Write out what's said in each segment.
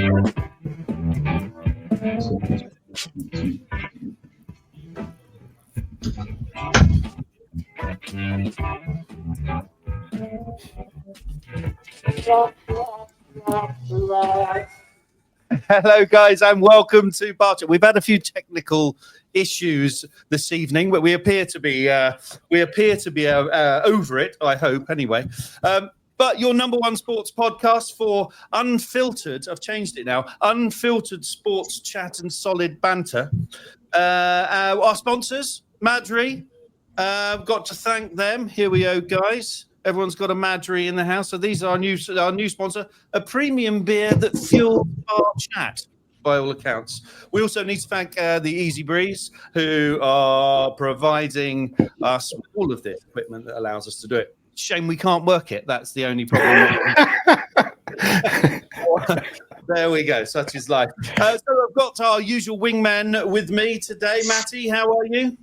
Hello, guys, and welcome to Barter. We've had a few technical issues this evening, but we appear to be over it. I hope, anyway. But your number one sports podcast for unfiltered. I've changed it now. Unfiltered sports chat and solid banter. Our sponsors, Madri. Got to thank them. Here we go, guys. Everyone's got a Madri in the house. So these are our new sponsor, a premium beer that fuels our chat, by all accounts. We also need to thank the Easy Breeze, who are providing us with all of this equipment that allows us to do it. Shame we can't work it. That's the only problem. There we go. Such is life. So I've got our usual wingman with me today. Matty, how are you?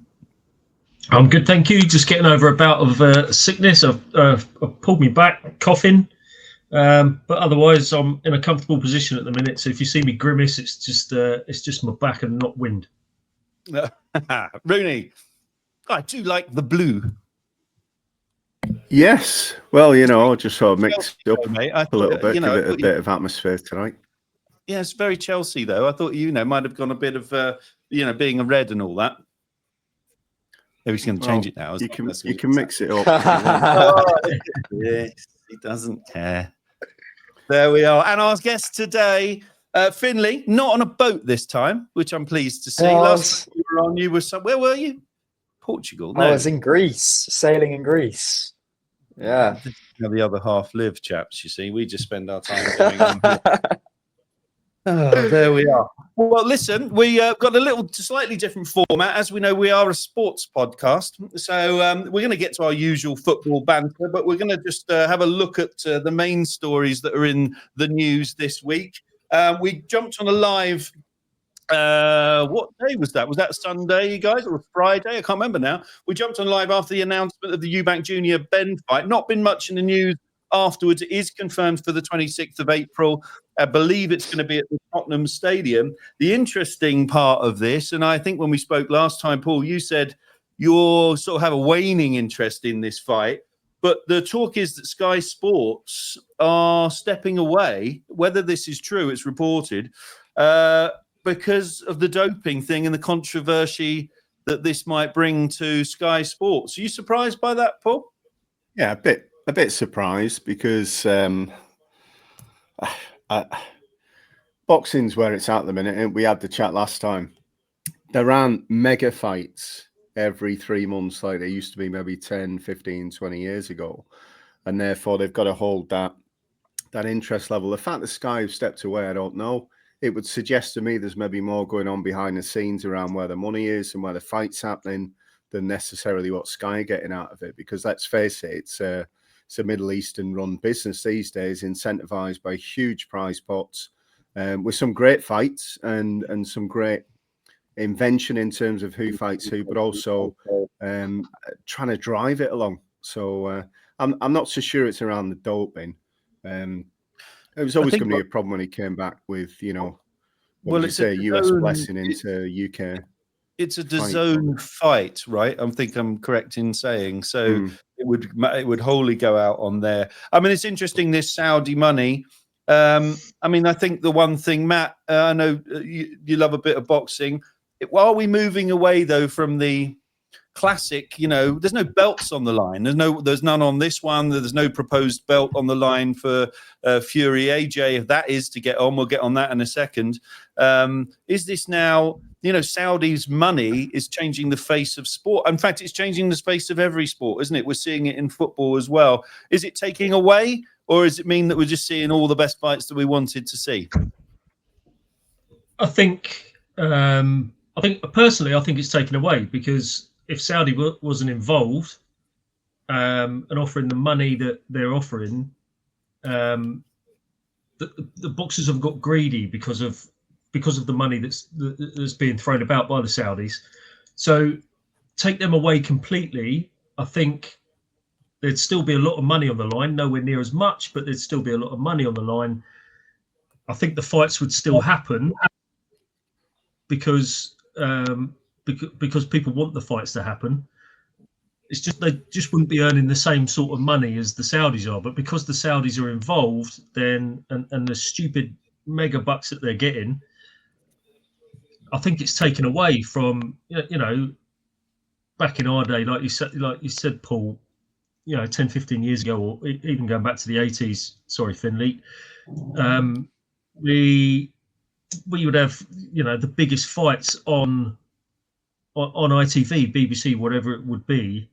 I'm good, thank you. Just getting over a bout of sickness. I've pulled me back, coughing, but otherwise I'm in a comfortable position at the minute. So if you see me grimace, it's just my back and not wind. Rooney, I do like the blue. Yes, well, you know, just sort of mix it up mate. a little bit, give it a bit of atmosphere tonight. Yeah, it's very Chelsea though. I thought might have gone a bit of being a red and all that. Maybe he's going to change it now. You can mix it up. Yes, he doesn't care. There we are. And our guest today, Finlay, not on a boat this time, which I'm pleased to see. Last time you were on, you were where were you? Portugal. No. I was in Greece, sailing in Greece. Yeah. How the other half live, chaps. You see, we just spend our time going on. Oh, there we are. Well, listen, we got a little slightly different format. As we know, we are a sports podcast. So we're going to get to our usual football banter, but we're going to just have a look at the main stories that are in the news this week. We jumped on a live. What day was that? Was that Sunday, you guys, or Friday? I can't remember now. We jumped on live after the announcement of the Eubank Jr. Benn fight. Not been much in the news afterwards. It is confirmed for the 26th of April. I believe it's going to be at the Tottenham Stadium. The interesting part of this, and I think when we spoke last time, Paul, you said you sort of have a waning interest in this fight, but the talk is that Sky Sports are stepping away. Whether this is true, it's reported, because of the doping thing and the controversy that this might bring to Sky Sports. Are you surprised by that, Paul? Yeah, a bit surprised because boxing's where it's at the minute, and we had the chat last time. There aren't mega fights every 3 months like there used to be maybe 10, 15, 20 years ago, and therefore they've got to hold that interest level. The fact that Sky have stepped away, I don't know. It would suggest to me there's maybe more going on behind the scenes around where the money is and where the fight's happening than necessarily what Sky are getting out of it. Because let's face it, it's a Middle Eastern run business these days, incentivized by huge prize pots, with some great fights and some great invention in terms of who fights who, but also trying to drive it along. So I'm not so sure it's around the doping. It was always going to be a problem when he came back with, US blessing into UK. It's a DAZN fight, right? I think I'm correct in saying so. It would wholly go out on there. I mean, it's interesting, this Saudi money. I mean, I think the one thing, Matt, I know you love a bit of boxing. Are we moving away though from the classic? There's no belts on the line. There's none on this one. There's no proposed belt on the line for Fury AJ. If that is to get on, we'll get on that in a second. Is this now? Saudi's money is changing the face of sport. In fact, it's changing the face of every sport, isn't it? We're seeing it in football as well. Is it taking away, or does it mean that we're just seeing all the best fights that we wanted to see? I think personally, I think it's taken away, because if Saudi wasn't involved and offering the money that they're offering, the boxers have got greedy because of the money that's being thrown about by the Saudis. So take them away completely, I think there'd still be a lot of money on the line, nowhere near as much, but there'd still be a lot of money on the line. I think the fights would still happen because people want the fights to happen. It's just they just wouldn't be earning the same sort of money as the Saudis are. But because the Saudis are involved, then and the stupid mega bucks that they're getting, I think it's taken away from back in our day, like you said, Paul. 10, 15 years ago, or even going back to the 80s. Sorry, Finlay. We would have the biggest fights on ITV, BBC, whatever it would be.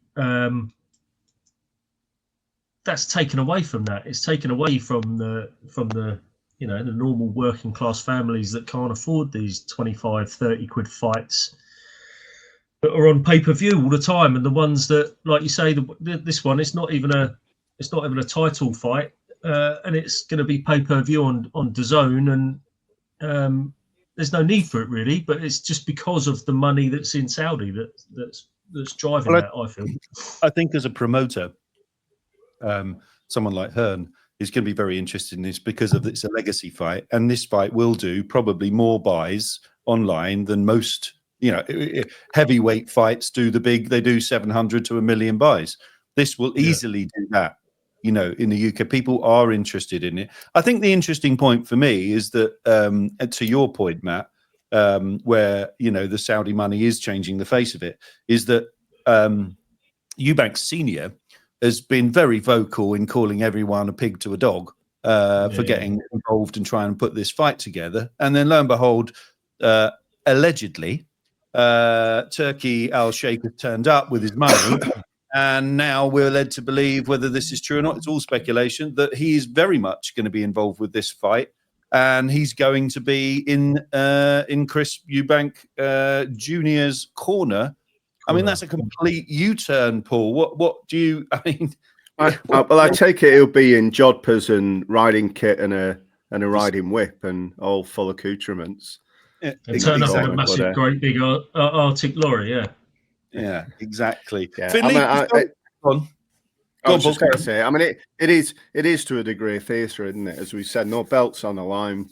That's taken away from that. It's taken away from the the normal working class families that can't afford these 25, 30 quid fights that are on pay-per-view all the time, and the ones that, like you say, this one, it's not even a title fight, and it's going to be pay-per-view on DAZN, and there's no need for it really, but it's just because of the money that's in Saudi that's driving that. I feel. I think as a promoter, someone like Hearn is going to be very interested in this because of it's a legacy fight, and this fight will do probably more buys online than most. Heavyweight fights do they do 700 to 1 million buys. This will easily do that. In the UK, people are interested in it. I think the interesting point for me is that, to your point, Matt, where the Saudi money is changing the face of it, is that Eubank Sr. has been very vocal in calling everyone a pig to a dog for getting involved and trying to put this fight together. And then lo and behold, allegedly, Turkey Al-Sheikh has turned up with his money, and now we're led to believe, whether this is true or not, it's all speculation, that he is very much going to be involved with this fight, and he's going to be in Chris Eubank Jr.'s corner. I mean, that's a complete U-turn, Paul. What do you? I mean, well, I take it he'll be in jodhpurs and riding kit and a riding whip and all full accoutrements. And turn up in a massive, great big Arctic lorry, yeah, exactly. Yeah. Finlay, I was just going to Paul. say, I mean, it is to a degree a theatre, isn't it? As we said, no belts on the line,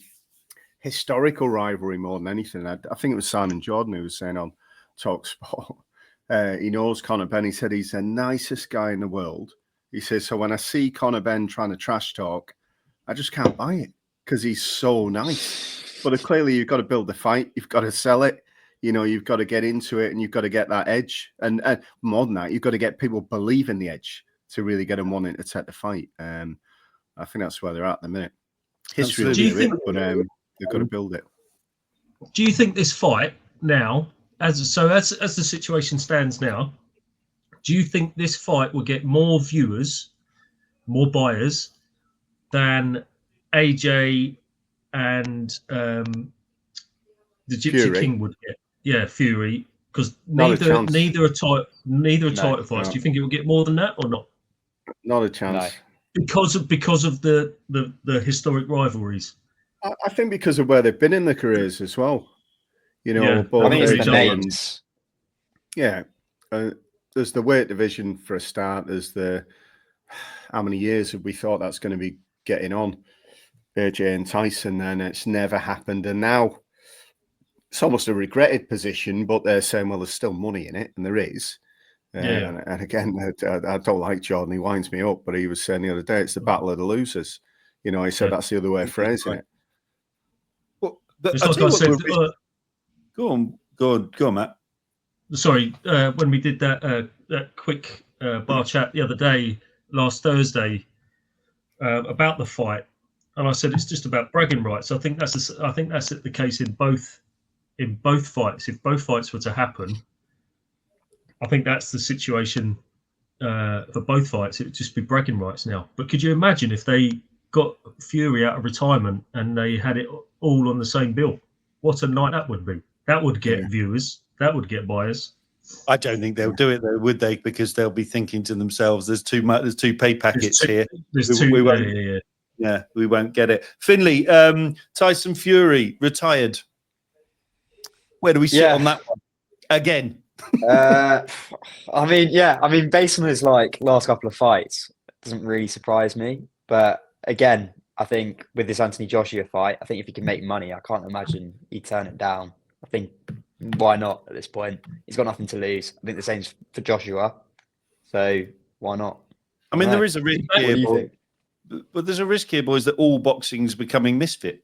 historical rivalry more than anything. I think it was Simon Jordan who was saying on TalkSport, he knows Conor Benn. He said he's the nicest guy in the world. He says, so when I see Conor Benn trying to trash talk, I just can't buy it because he's so nice. But clearly, you've got to build the fight. You've got to sell it. You've got to get into it, and you've got to get that edge. And more than that, you've got to get people believe in the edge to really get them wanting to take the fight. I think that's where they're at the minute. History will do it, but they've got to build it. Do you think this fight now, as the situation stands now, do you think this fight will get more viewers, more buyers than AJ and the Gypsy Fury. King would get? Yeah, Fury, because neither are title fights. Do you think it will get more than that or not? Not a chance. No. Because of the historic riverries. I think because of where they've been in their careers as well. I think it's the names. Yeah, there's the weight division for a start. There's how many years have we thought that's going to be getting on? AJ and Tyson, then it's never happened, and now it's almost a regretted position. But they're saying, well, there's still money in it, and there is. And again, I don't like Jordan. He winds me up, but he was saying the other day, it's the battle of the losers. He said that's the other way of phrasing it. Well, it's like I said. Go on, Matt. Sorry, when we did that quick bar chat the other day, last Thursday, about the fight, and I said it's just about bragging rights. I think that's the case in both fights. If both fights were to happen, I think that's the situation for both fights. It would just be bragging rights now. But could you imagine if they got Fury out of retirement and they had it all on the same bill? What a night that would be. That would get viewers. That would get buyers. I don't think they'll do it though, would they? Because they'll be thinking to themselves, "There's too much. There's two pay packets here. We won't get it." Finlay, Tyson Fury retired. Where do we sit on that one? Again. I mean, based on his last couple of fights, it doesn't really surprise me. But again, I think with this Antony Joshua fight, I think if he can make money, I can't imagine he'd turn it down. I think why not at this point? He's got nothing to lose. I think the same's for Joshua. So why not? I mean, there is a risk What here, do you think? but there's a risk here, boys, that all boxing's becoming misfit.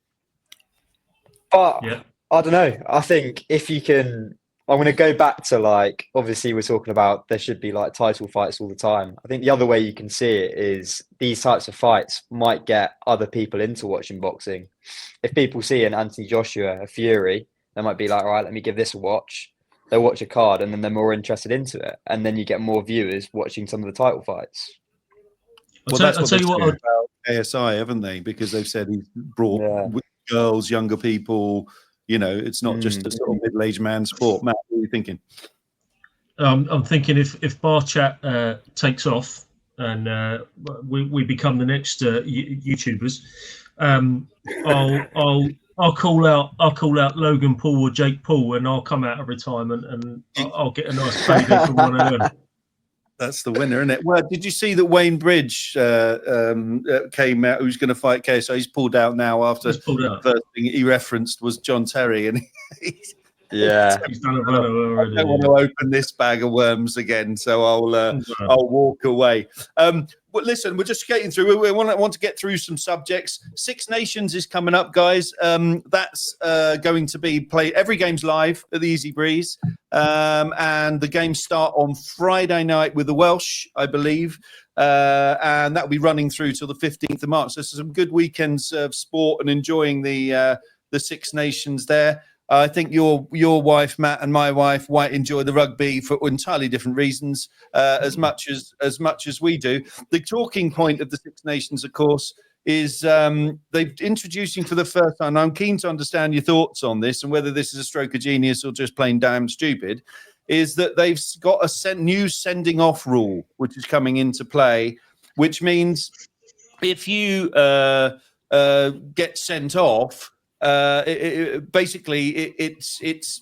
But Yeah. I don't know. I think if you can, I'm going to go back to like, obviously we're talking about there should be like title fights all the time. I think the other way you can see it is these types of fights might get other people into watching boxing. If people see an Anthony Joshua, a Fury, they might be like, all right, let me give this a watch. They'll watch a card and then they're more interested into it. And then you get more viewers watching some of the title fights. Well, that's what they've said about KSI, haven't they? Because they've said he's brought girls, younger people. You know, it's not just a sort of middle-aged man sport. Matt, what are you thinking? I'm thinking if Bar Chat takes off and we become the next YouTubers, I'll call out Logan Paul or Jake Paul, and I'll come out of retirement and I'll get a nice payday from one of them. That's the winner, isn't it? Well, did you see that Wayne Bridge came out? Who's going to fight KSI? He's pulled out now after the first thing he referenced was John Terry, and he's done it already. I don't want to open this bag of worms again, so I'll walk away. But listen, we're just getting through. We want to get through some subjects. Six Nations is coming up, guys. That's going to be played. Every game's live at the Easy Breeze, and the games start on Friday night with the Welsh, I believe, and that'll be running through till the 15th of March. So some good weekends of sport and enjoying the Six Nations there. I think your wife, Matt, and my wife, White, enjoy the rugby for entirely different reasons, as much as we do. The talking point of the Six Nations, of course, is they're introducing for the first time. I'm keen to understand your thoughts on this and whether this is a stroke of genius or just plain damn stupid. Is that they've got a new sending off rule which is coming into play, which means if you get sent off. Basically,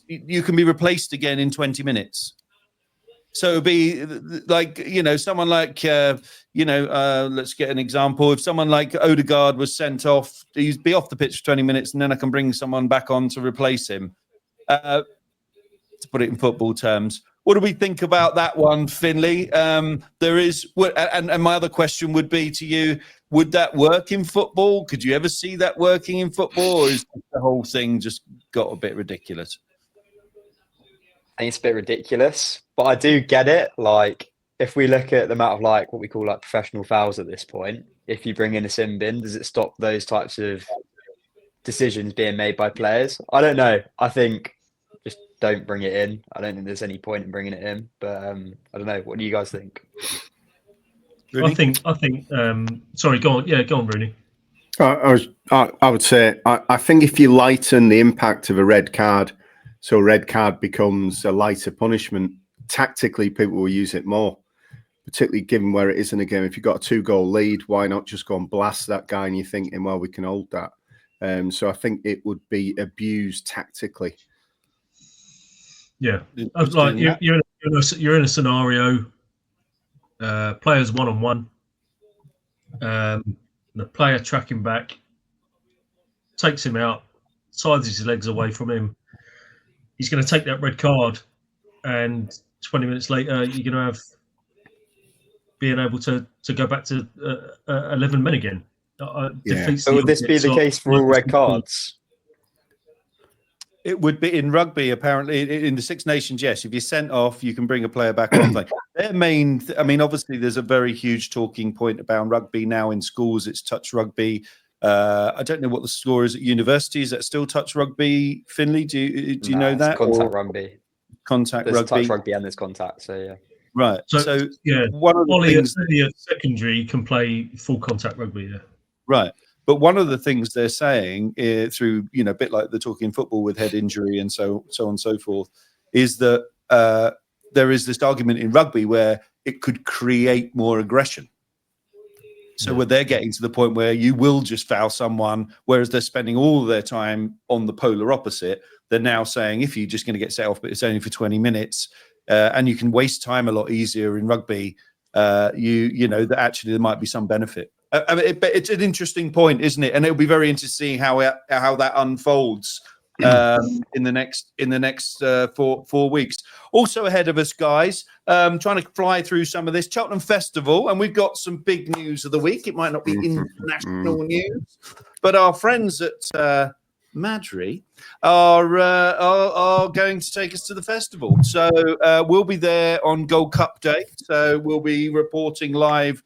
you can be replaced again in 20 minutes. So it'd be like, someone like, let's get an example. If someone like Odegaard was sent off, he'd be off the pitch for 20 minutes and then I can bring someone back on to replace him. To put it in football terms. What do we think about that one, Finlay? There is, and my other question would be to you, would that work in football? Could you ever see that working in football, or is the whole thing just got a bit ridiculous? I think it's a bit ridiculous, but I do get it. Like, if we look at the amount of like what we call like professional fouls at this point, if you bring in a sin bin, does it stop those types of decisions being made by players? I don't know. I think just don't bring it in. I don't think there's any point in bringing it in, but I don't know. What do you guys think? Rooney? I think. Sorry, go on. Yeah, go on, Rooney. I would say I think if you lighten the impact of a red card, so a red card becomes a lighter punishment, tactically people will use it more, particularly given where it is in a game. If you've got a 2-goal lead, why not just go and blast that guy and you're thinking, well, we can hold that. So I think it would be abused tactically. Yeah, like you're in a scenario, players one-on-one, the player tracking back, takes him out, sides his legs away from him. He's going to take that red card, and 20 minutes later, you're going to have being able to go back to 11 men again. So would this be the case for all red cards? It would be in rugby, apparently. In the Six Nations, yes. If you're sent off, you can bring a player back on. Their main, obviously, there's a very huge talking point about rugby now in schools. It's touch rugby. I don't know what the score is at university. Is that still touch rugby, Finlay? Do you know that? Contact rugby. Contact there's rugby. Touch rugby and there's contact. So yeah. Right. So yeah, one of the things at secondary can play full contact rugby. Yeah. Right. But one of the things they're saying through, a bit like the talking football with head injury and so on and so forth, is that there is this argument in rugby where it could create more aggression. So where they're getting to the point where you will just foul someone, whereas they're spending all of their time on the polar opposite. They're now saying, if you're just going to get set off, but it's only for 20 minutes, and you can waste time a lot easier in rugby, that actually there might be some benefit. I mean, it's an interesting point, isn't it? And it'll be very interesting how that unfolds in the next 4 weeks. Also ahead of us, guys, trying to fly through some of this Cheltenham Festival, and we've got some big news of the week. It might not be international news, but our friends at Madri are going to take us to the festival. So we'll be there on Gold Cup Day. So we'll be reporting live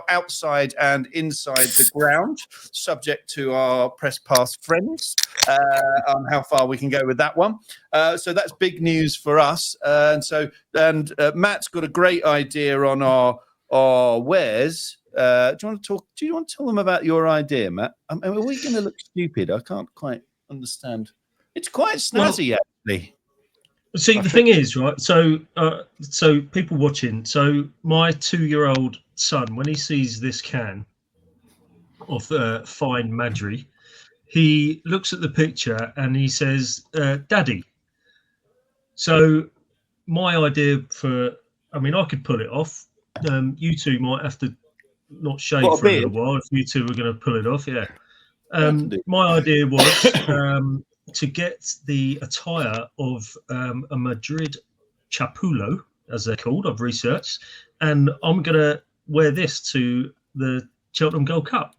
outside and inside the ground, subject to our press pass friends on how far we can go with that one. So that's big news for us. And Matt's got a great idea on our wares. Do you want to tell them about your idea, Matt? I mean, are we going to look stupid? I can't quite understand. It's quite snazzy, actually. See, the thing is, right? So people watching. So my 2-year-old son, when he sees this can of fine Madri, he looks at the picture and he says, "Daddy." So my idea I could pull it off. You two might have to not shave for a little while if you two were going to pull it off. Yeah. My idea was to get the attire of a Madrid chapulo, as they're called. I've researched, and I'm going to wear this to the Cheltenham Gold Cup.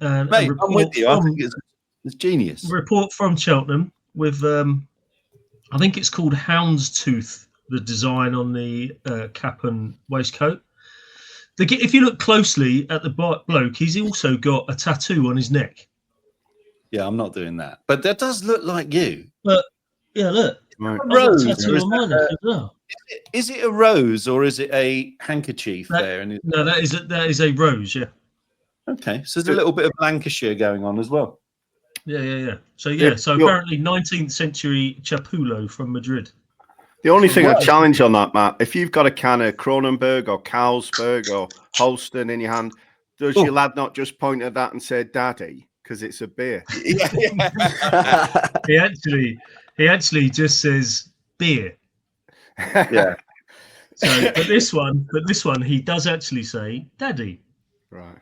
And Mate, I'm with you. I think it's genius. Report from Cheltenham with, I think it's called Houndstooth, the design on the cap and waistcoat. If you look closely at the bloke, he's also got a tattoo on his neck. Yeah, I'm not doing that. But that does look like you. But yeah, look. Right. Rose. Is it a rose or is it a handkerchief there? No, that is a rose, yeah. Okay. So there's a little bit of Lancashire going on as well. Yeah. So apparently 19th century chapulo from Madrid. The only thing I challenge on that, Matt, if you've got a can of Kronenberg or Carlsberg or Holsten in your hand, does your lad not just point at that and say, "Daddy"? Because it's a beer. He actually just says beer. Yeah. But this one, he does actually say "Daddy." Right.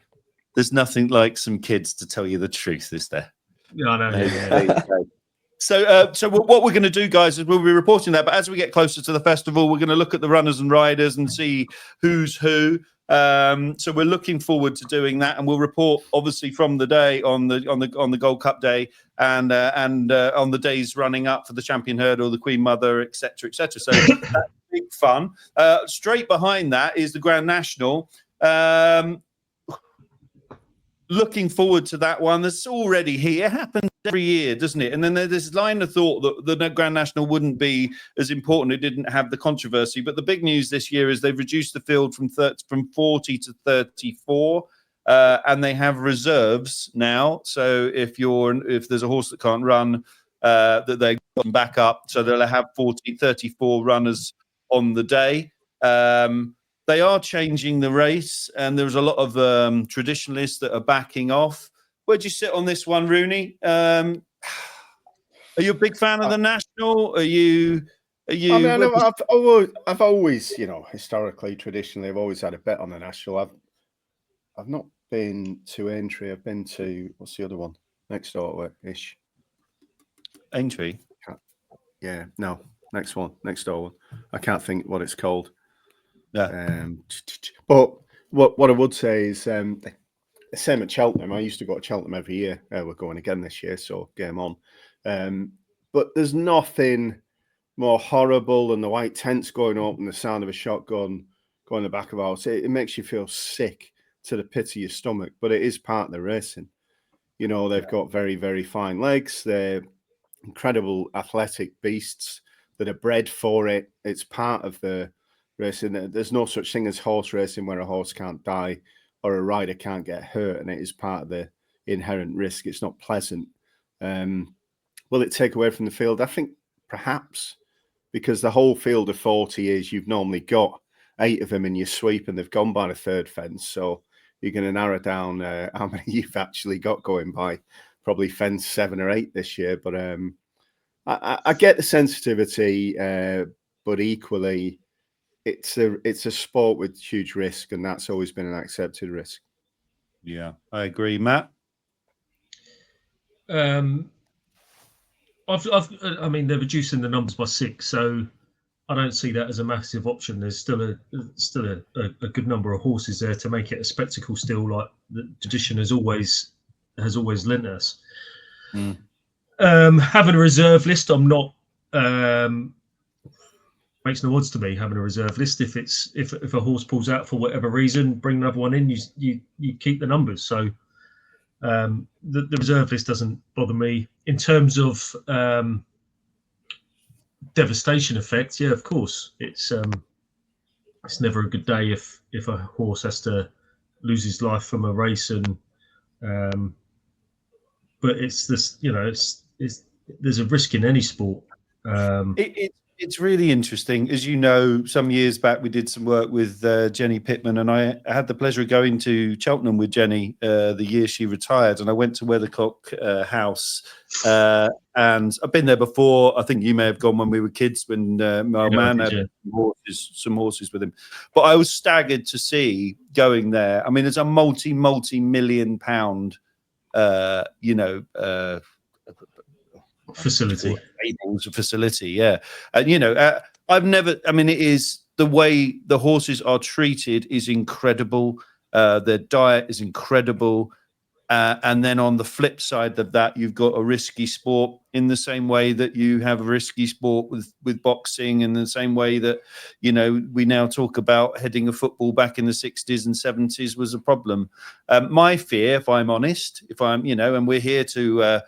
There's nothing like some kids to tell you the truth, is there? Yeah, I know. Yeah. So what we're going to do, guys, is we'll be reporting that. But as we get closer to the festival, we're going to look at the runners and riders and see who's who. So we're looking forward to doing that, and we'll report obviously from the day on the Gold Cup day and on the days running up for the Champion Hurdle, the Queen Mother, etc. So that's big fun. Straight behind that is the Grand National. Looking forward to that one. That's already here. It happens every year, doesn't it? And then there's this line of thought that the Grand National wouldn't be as important. It didn't have the controversy. But the big news this year is they've reduced the field from 40 to 34, and they have reserves now. So if there's a horse that can't run, that they got back up, so they'll have 34 runners on the day. They are changing the race, and there's a lot of traditionalists that are backing off. Where'd you sit on this one, Rooney? Are you a big fan of the National? Are you? I mean, I've always, historically, traditionally, I've always had a bet on the National. I've not been to Aintree. I've been to, what's the other one next door ish? Aintree. Yeah, no, next door one. I can't think what it's called. Yeah. But what I would say is the same at Cheltenham. I used to go to Cheltenham every year. We're going again this year, so game on. But there's nothing more horrible than the white tents going up and the sound of a shotgun going in the back of ours. It makes you feel sick to the pit of your stomach, but it is part of the racing. They've got very, very fine legs. They're incredible athletic beasts that are bred for it. It's part of the racing. There's no such thing as horse racing where a horse can't die or a rider can't get hurt, and it is part of the inherent risk. It's not pleasant. Will it take away from the field? I think perhaps, because the whole field of 40 is you've normally got 8 of them in your sweep and they've gone by the third fence, so you're going to narrow down how many you've actually got going by. Probably fence 7 or 8 this year, but I get the sensitivity, but equally it's a sport with huge risk, and that's always been an accepted risk. Yeah, I agree, Matt. I mean, they're reducing the numbers by 6, so I don't see that as a massive option. There's still a good number of horses there to make it a spectacle. Still, like the tradition has always lent us. Having a reserve list, I'm not. Makes no odds to me having a reserve list. If a horse pulls out for whatever reason, bring another one in. You keep the numbers. So the reserve list doesn't bother me in terms of devastation effects. Yeah, of course, it's never a good day if a horse has to lose his life from a race, and but it's this, it's there's a risk in any sport. It's really interesting. As you know, some years back, we did some work with Jenny Pittman, and I had the pleasure of going to Cheltenham with Jenny the year she retired, and I went to Weathercock House, and I've been there before. I think you may have gone when we were kids, when my man had some horses with him. But I was staggered to see going there. I mean, it's a multi-million pound, facility. Yeah. And I've never, I mean, it is the way the horses are treated is incredible. Their diet is incredible. And then on the flip side of that, you've got a risky sport in the same way that you have a risky sport with boxing, in the same way that, we now talk about heading a football back in the 60s and 70s was a problem. My fear, if I'm honest, and we're here to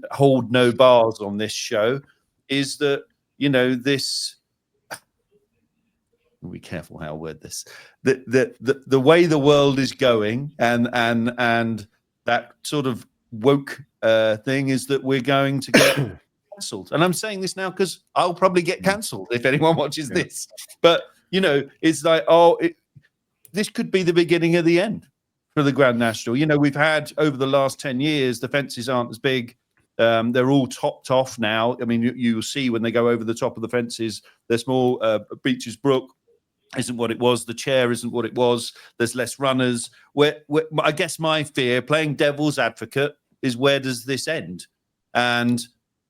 hold no bars on this show, is that, this, be careful how I word this, the way the world is going and that sort of woke thing is that we're going to get cancelled. And I'm saying this now because I'll probably get cancelled if anyone watches this. But, it's like, this could be the beginning of the end for the Grand National. We've had over the last 10 years, the fences aren't as big. They're all topped off now. I mean, you'll see when they go over the top of the fences, they're small. Beeches Brook isn't what it was. The Chair isn't what it was. There's less runners. I guess my fear, playing devil's advocate, is where does this end? And,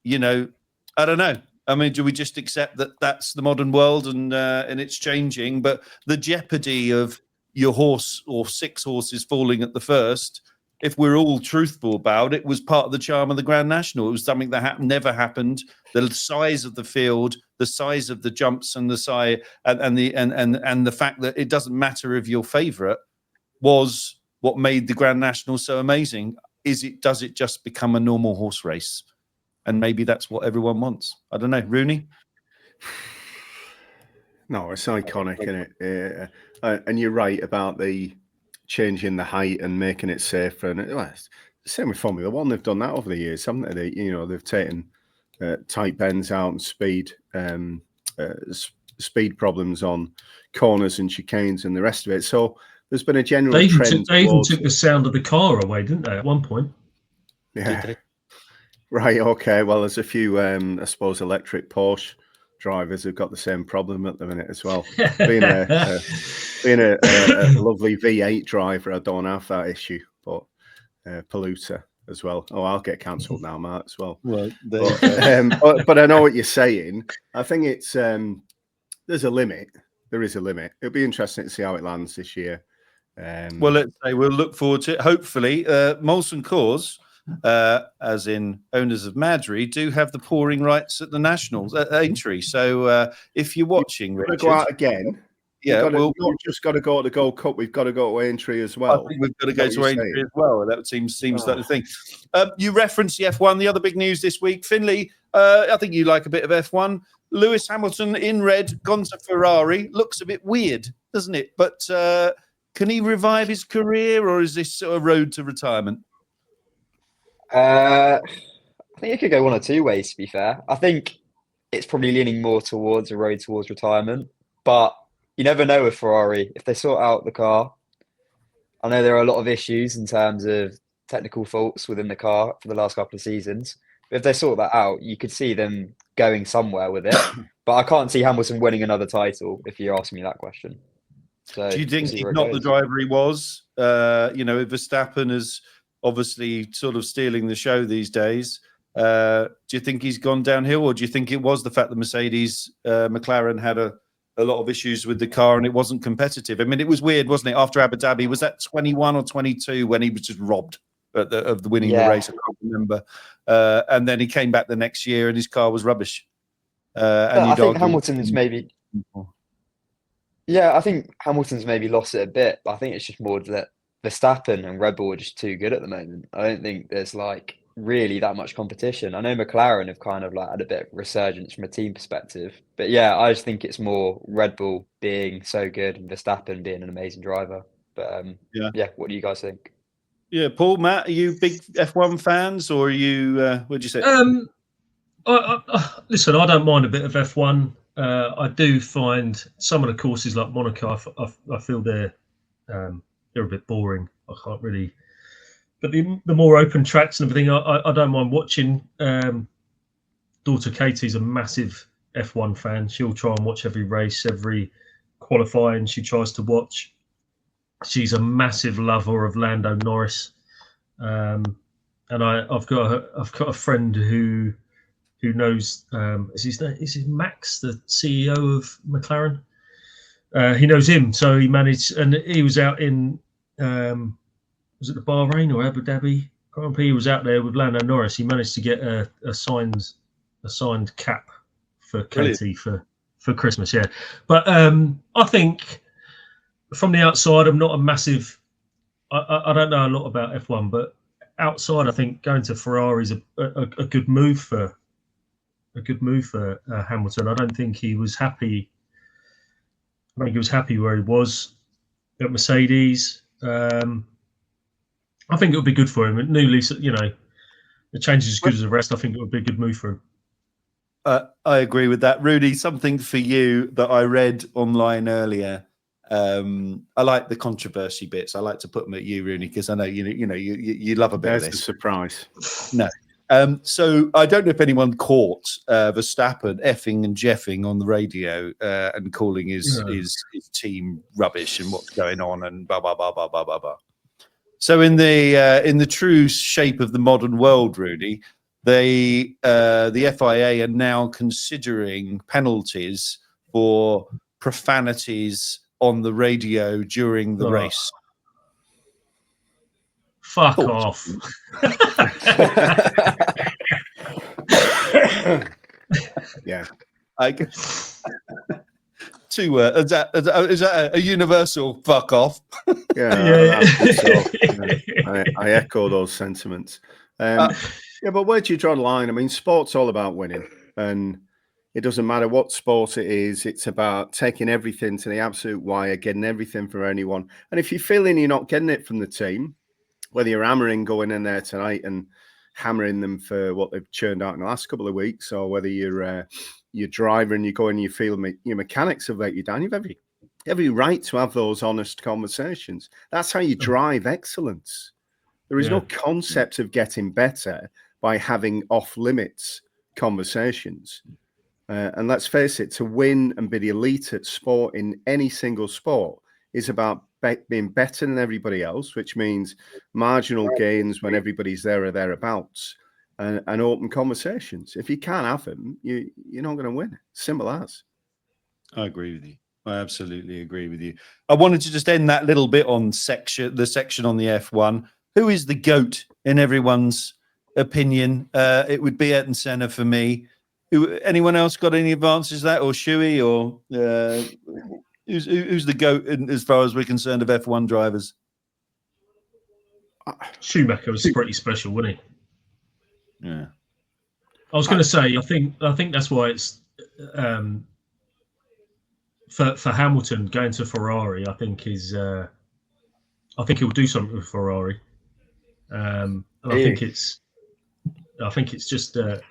I don't know. I mean, do we just accept that that's the modern world and it's changing? But the jeopardy of your horse or 6 horses falling at the first, if we're all truthful about it, was part of the charm of the Grand National. It was something that never happened. The size of the field, the size of the jumps, and the size and the fact that it doesn't matter if you're favourite was what made the Grand National so amazing. Does it just become a normal horse race? And maybe that's what everyone wants. I don't know, Rooney. No, it's iconic, isn't it? And you're right about the changing the height and making it safer. And it's the same with Formula One. They've done that over the years, haven't they? They've taken tight bends out and speed problems on corners and chicanes and the rest of it. So there's been a general trend. They even took the sound of the car away, didn't they, at one point? Yeah. Right. Okay. Well, there's a few, I suppose, electric Porsche drivers who've got the same problem at the minute as well. Being a lovely V8 driver, I don't have that issue, but polluter as well. Oh, I'll get cancelled now, Matt, as well. Well, but I know what you're saying. I think it's there's a limit. There is a limit. It'll be interesting to see how it lands this year. Well, let's say we'll look forward to it. Hopefully, Molson Coors, as in owners of Madri, do have the pouring rights at the Nationals at Aintree. So if you're watching, Richard, go out again. Yeah, we've just got to go to the Gold Cup. We've got to go to Aintree as well. I think we've got to go to Aintree as well. That seems like the thing. You referenced the F1. The other big news this week, Finlay. I think you like a bit of F1. Lewis Hamilton in red, gone to Ferrari. Looks a bit weird, doesn't it? But can he revive his career, or is this a road to retirement? I think it could go one or two ways, to be fair. I think it's probably leaning more towards a road towards retirement, but you never know with Ferrari. If they sort out the car, I know there are a lot of issues in terms of technical faults within the car for the last couple of seasons. But if they sort that out, you could see them going somewhere with it. But I can't see Hamilton winning another title, if you're asking me that question. So do you think see he's where it not the goes. driver he was? Verstappen is obviously sort of stealing the show these days. Do you think he's gone downhill, or do you think it was the fact that McLaren had a lot of issues with the car and it wasn't competitive? I mean, it was weird, wasn't it? After Abu Dhabi, was that 21 or 22 when he was just robbed of the winning the race? I can't remember. And then he came back the next year and his car was rubbish. And I you'd think argue, Hamilton's maybe. Yeah, I think Hamilton's maybe lost it a bit, but I think it's just more that Verstappen and Red Bull are just too good at the moment. I don't think there's like really that much competition. I know McLaren have kind of like had a bit of resurgence from a team perspective, but yeah, I just think it's more Red Bull being so good and Verstappen being an amazing driver. But yeah, what do you guys think? Yeah, Paul, Matt, are you big F1 fans, or are you? What'd you say? Listen, I don't mind a bit of F1. I do find some of the courses like Monaco, I feel they're a bit boring. I can't really. But the more open tracks and everything, I don't mind watching. Daughter Katie's a massive F1 fan. She'll try and watch every race, every qualifying she tries to watch. She's a massive lover of Lando Norris, and I've got a friend who knows is it Max, the CEO of McLaren? He knows him, so he managed, and he was out in was it the Bahrain or Abu Dhabi Grand Prix? He was out there with Lando Norris. He managed to get a signed cap for Katie for Christmas. Yeah, but I think from the outside, I'm not a massive. I don't know a lot about F1, but outside, I think going to Ferrari is a good move for Hamilton. I don't think he was happy. I think he was happy where he was at Mercedes. I think it would be good for him. New lease, the change is as good as the rest. I think it would be a good move for him. I agree with that, Rudy. Something for you that I read online earlier. I like the controversy bits. I like to put them at you, Rooney, because I know you love a bit of this. There's a surprise. No. So I don't know if anyone caught Verstappen effing and jeffing on the radio and calling his team rubbish and what's going on and blah blah blah blah blah blah blah. So in the true shape of the modern world, Rudy, the FIA are now considering penalties for profanities on the radio during the race. Fuck off. Yeah. I guess. Two words. Is that a universal fuck off? Yeah. I echo those sentiments. But where do you draw the line? I mean, sport's all about winning, and it doesn't matter what sport it is. It's about taking everything to the absolute wire, getting everything for anyone. And if you're feeling you're not getting it from the team, whether you're hammering going in there tonight and hammering them for what they've churned out in the last couple of weeks, or whether you're driver and you go and you feel your mechanics have let you down, you've every right to have those honest conversations. That's how you drive excellence. There is no concept of getting better by having off-limits conversations. And let's face it, to win and be the elite at sport in any single sport is about being better than everybody else, which means marginal gains when everybody's there or thereabouts, and open conversations. If you can't have them, you're not going to win. Simple as. I agree with you. I absolutely agree with you. I wanted to just end that little bit on the section on the F1. Who is the GOAT in everyone's opinion? It would be Ayrton Senna for me. Anyone else got any advances to that, or Shuey, or who's the GOAT as far as we're concerned of F1 drivers? Schumacher was pretty special, wasn't he? Yeah. I was going to say, I think that's why it's for Hamilton going to Ferrari. I think he'll do something with Ferrari. And I think it's just the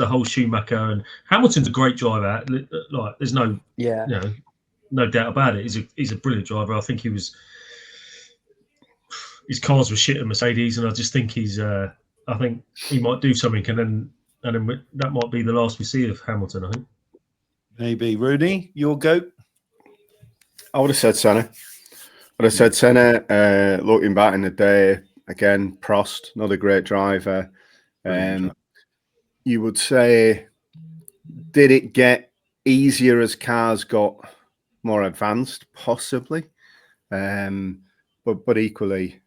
whole Schumacher, and Hamilton's a great driver. Like there's no doubt about it. He's a brilliant driver. I think his cars were shit at Mercedes, and I just think I think he might do something, and then that might be the last we see of Hamilton. I think. Maybe. Rooney, your GOAT? I would have said Senna. Looking back in the day, again, Prost, another great driver. You would say, did it get easier as cars got more advanced? Possibly. But equally,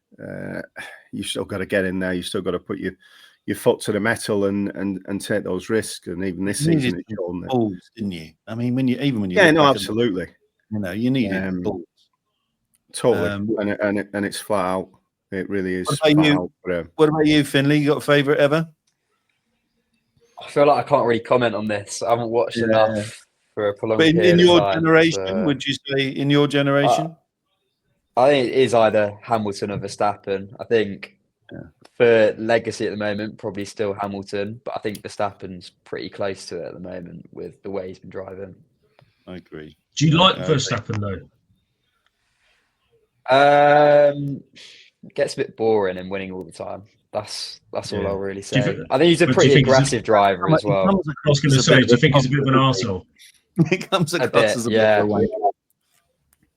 you still got to get in there. You still got to put your foot to the metal and take those risks. And even this season, it's shown that. Balls, didn't you? I mean, when you absolutely. You needed balls. Totally, and it's flat out. It really is. What about you, Finlay? You got a favourite ever? I feel like I can't really comment on this. I haven't watched enough for a prolonged period in your of time, generation, would you say in your generation? I think it is either Hamilton or Verstappen. I think for legacy at the moment, probably still Hamilton, but I think Verstappen's pretty close to it at the moment with the way he's been driving. I agree. Do you like Verstappen though? It gets a bit boring and winning all the time. That's all I'll really say. I think he's a do pretty you think aggressive driver as well. I was going to say, do you think he's a bit of an arsehole? It comes across as a bit of a wank.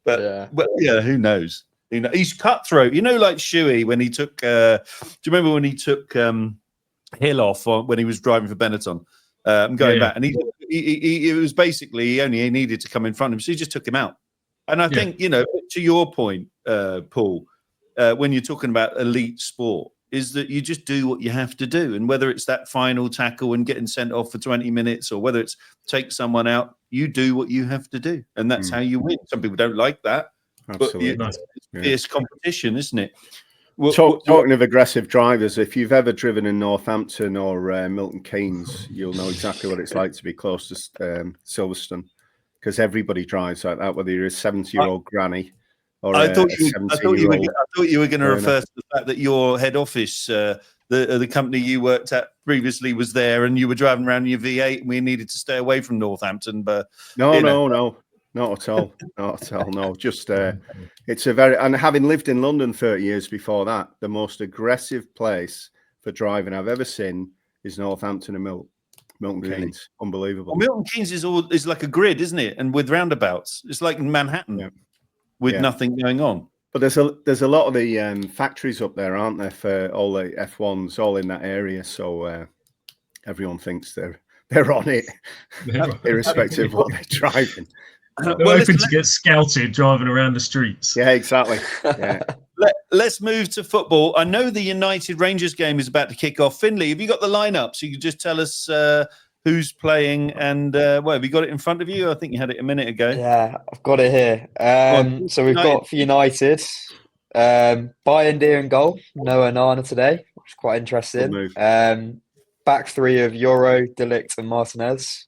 But who knows? He's cutthroat. You know, like Shuey when he took. Do you remember when he took Hill off when he was driving for Benetton? Going back, and he was basically he only needed to come in front of him, so he just took him out. And I think to your point, Paul, when you're talking about elite sport, is that you just do what you have to do, and whether it's that final tackle and getting sent off for 20 minutes, or whether it's take someone out, you do what you have to do, and that's how you win. Some people don't like that. Absolutely. But it's fierce competition, isn't it? Talking of aggressive drivers, if you've ever driven in Northampton or Milton Keynes, you'll know exactly what it's like to be close to Silverstone, because everybody drives like that, whether you're a 70-year-old granny or I thought you were going to refer to the fact that your head office, the company you worked at previously, was there, and you were driving around your V8, and we needed to stay away from Northampton. But no, not at all. Not at all. No, just it's a very, and having lived in London 30 years before that, the most aggressive place for driving I've ever seen is Northampton and Milton Keynes. Unbelievable. Well, Milton Keynes is like a grid, isn't it? And with roundabouts, it's like Manhattan with nothing going on. But there's a lot of the factories up there, aren't there, for all the F1s, all in that area. So everyone thinks they're on it, irrespective of what they're driving. They're hoping to get scouted driving around the streets. Yeah, exactly. Yeah. Let's move to football. I know the United Rangers game is about to kick off. Finlay, have you got the lineup? So you can just tell us who's playing and have you got it in front of you? I think you had it a minute ago. Yeah, I've got it here. So we've got for United, Bayern in goal, Noah Nana today, which is quite interesting. Back three of Euro, De Ligt and Martinez.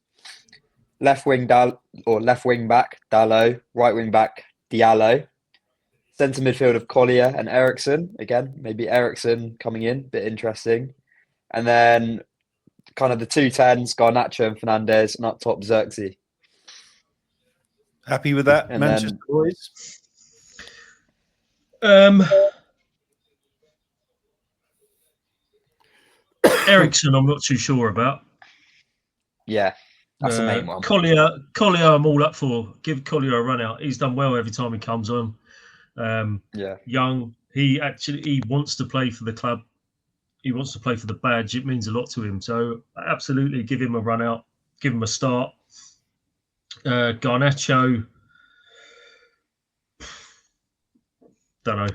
Left wing back Dalot, right wing back Diallo, centre midfield of Collier and Ericsson. Again, maybe Ericsson coming in, bit interesting. And then kind of the 2-10s, Garnacho and Fernandez, and up top Xerxes. Happy with that, Manchester boys? Ericsson, I'm not too sure about. Yeah. That's the main one. Collier, I'm all up for. Give Collier a run out. He's done well every time he comes on. Young. He wants to play for the club. He wants to play for the badge. It means a lot to him. So absolutely give him a run out. Give him a start. Garnacho. Don't know.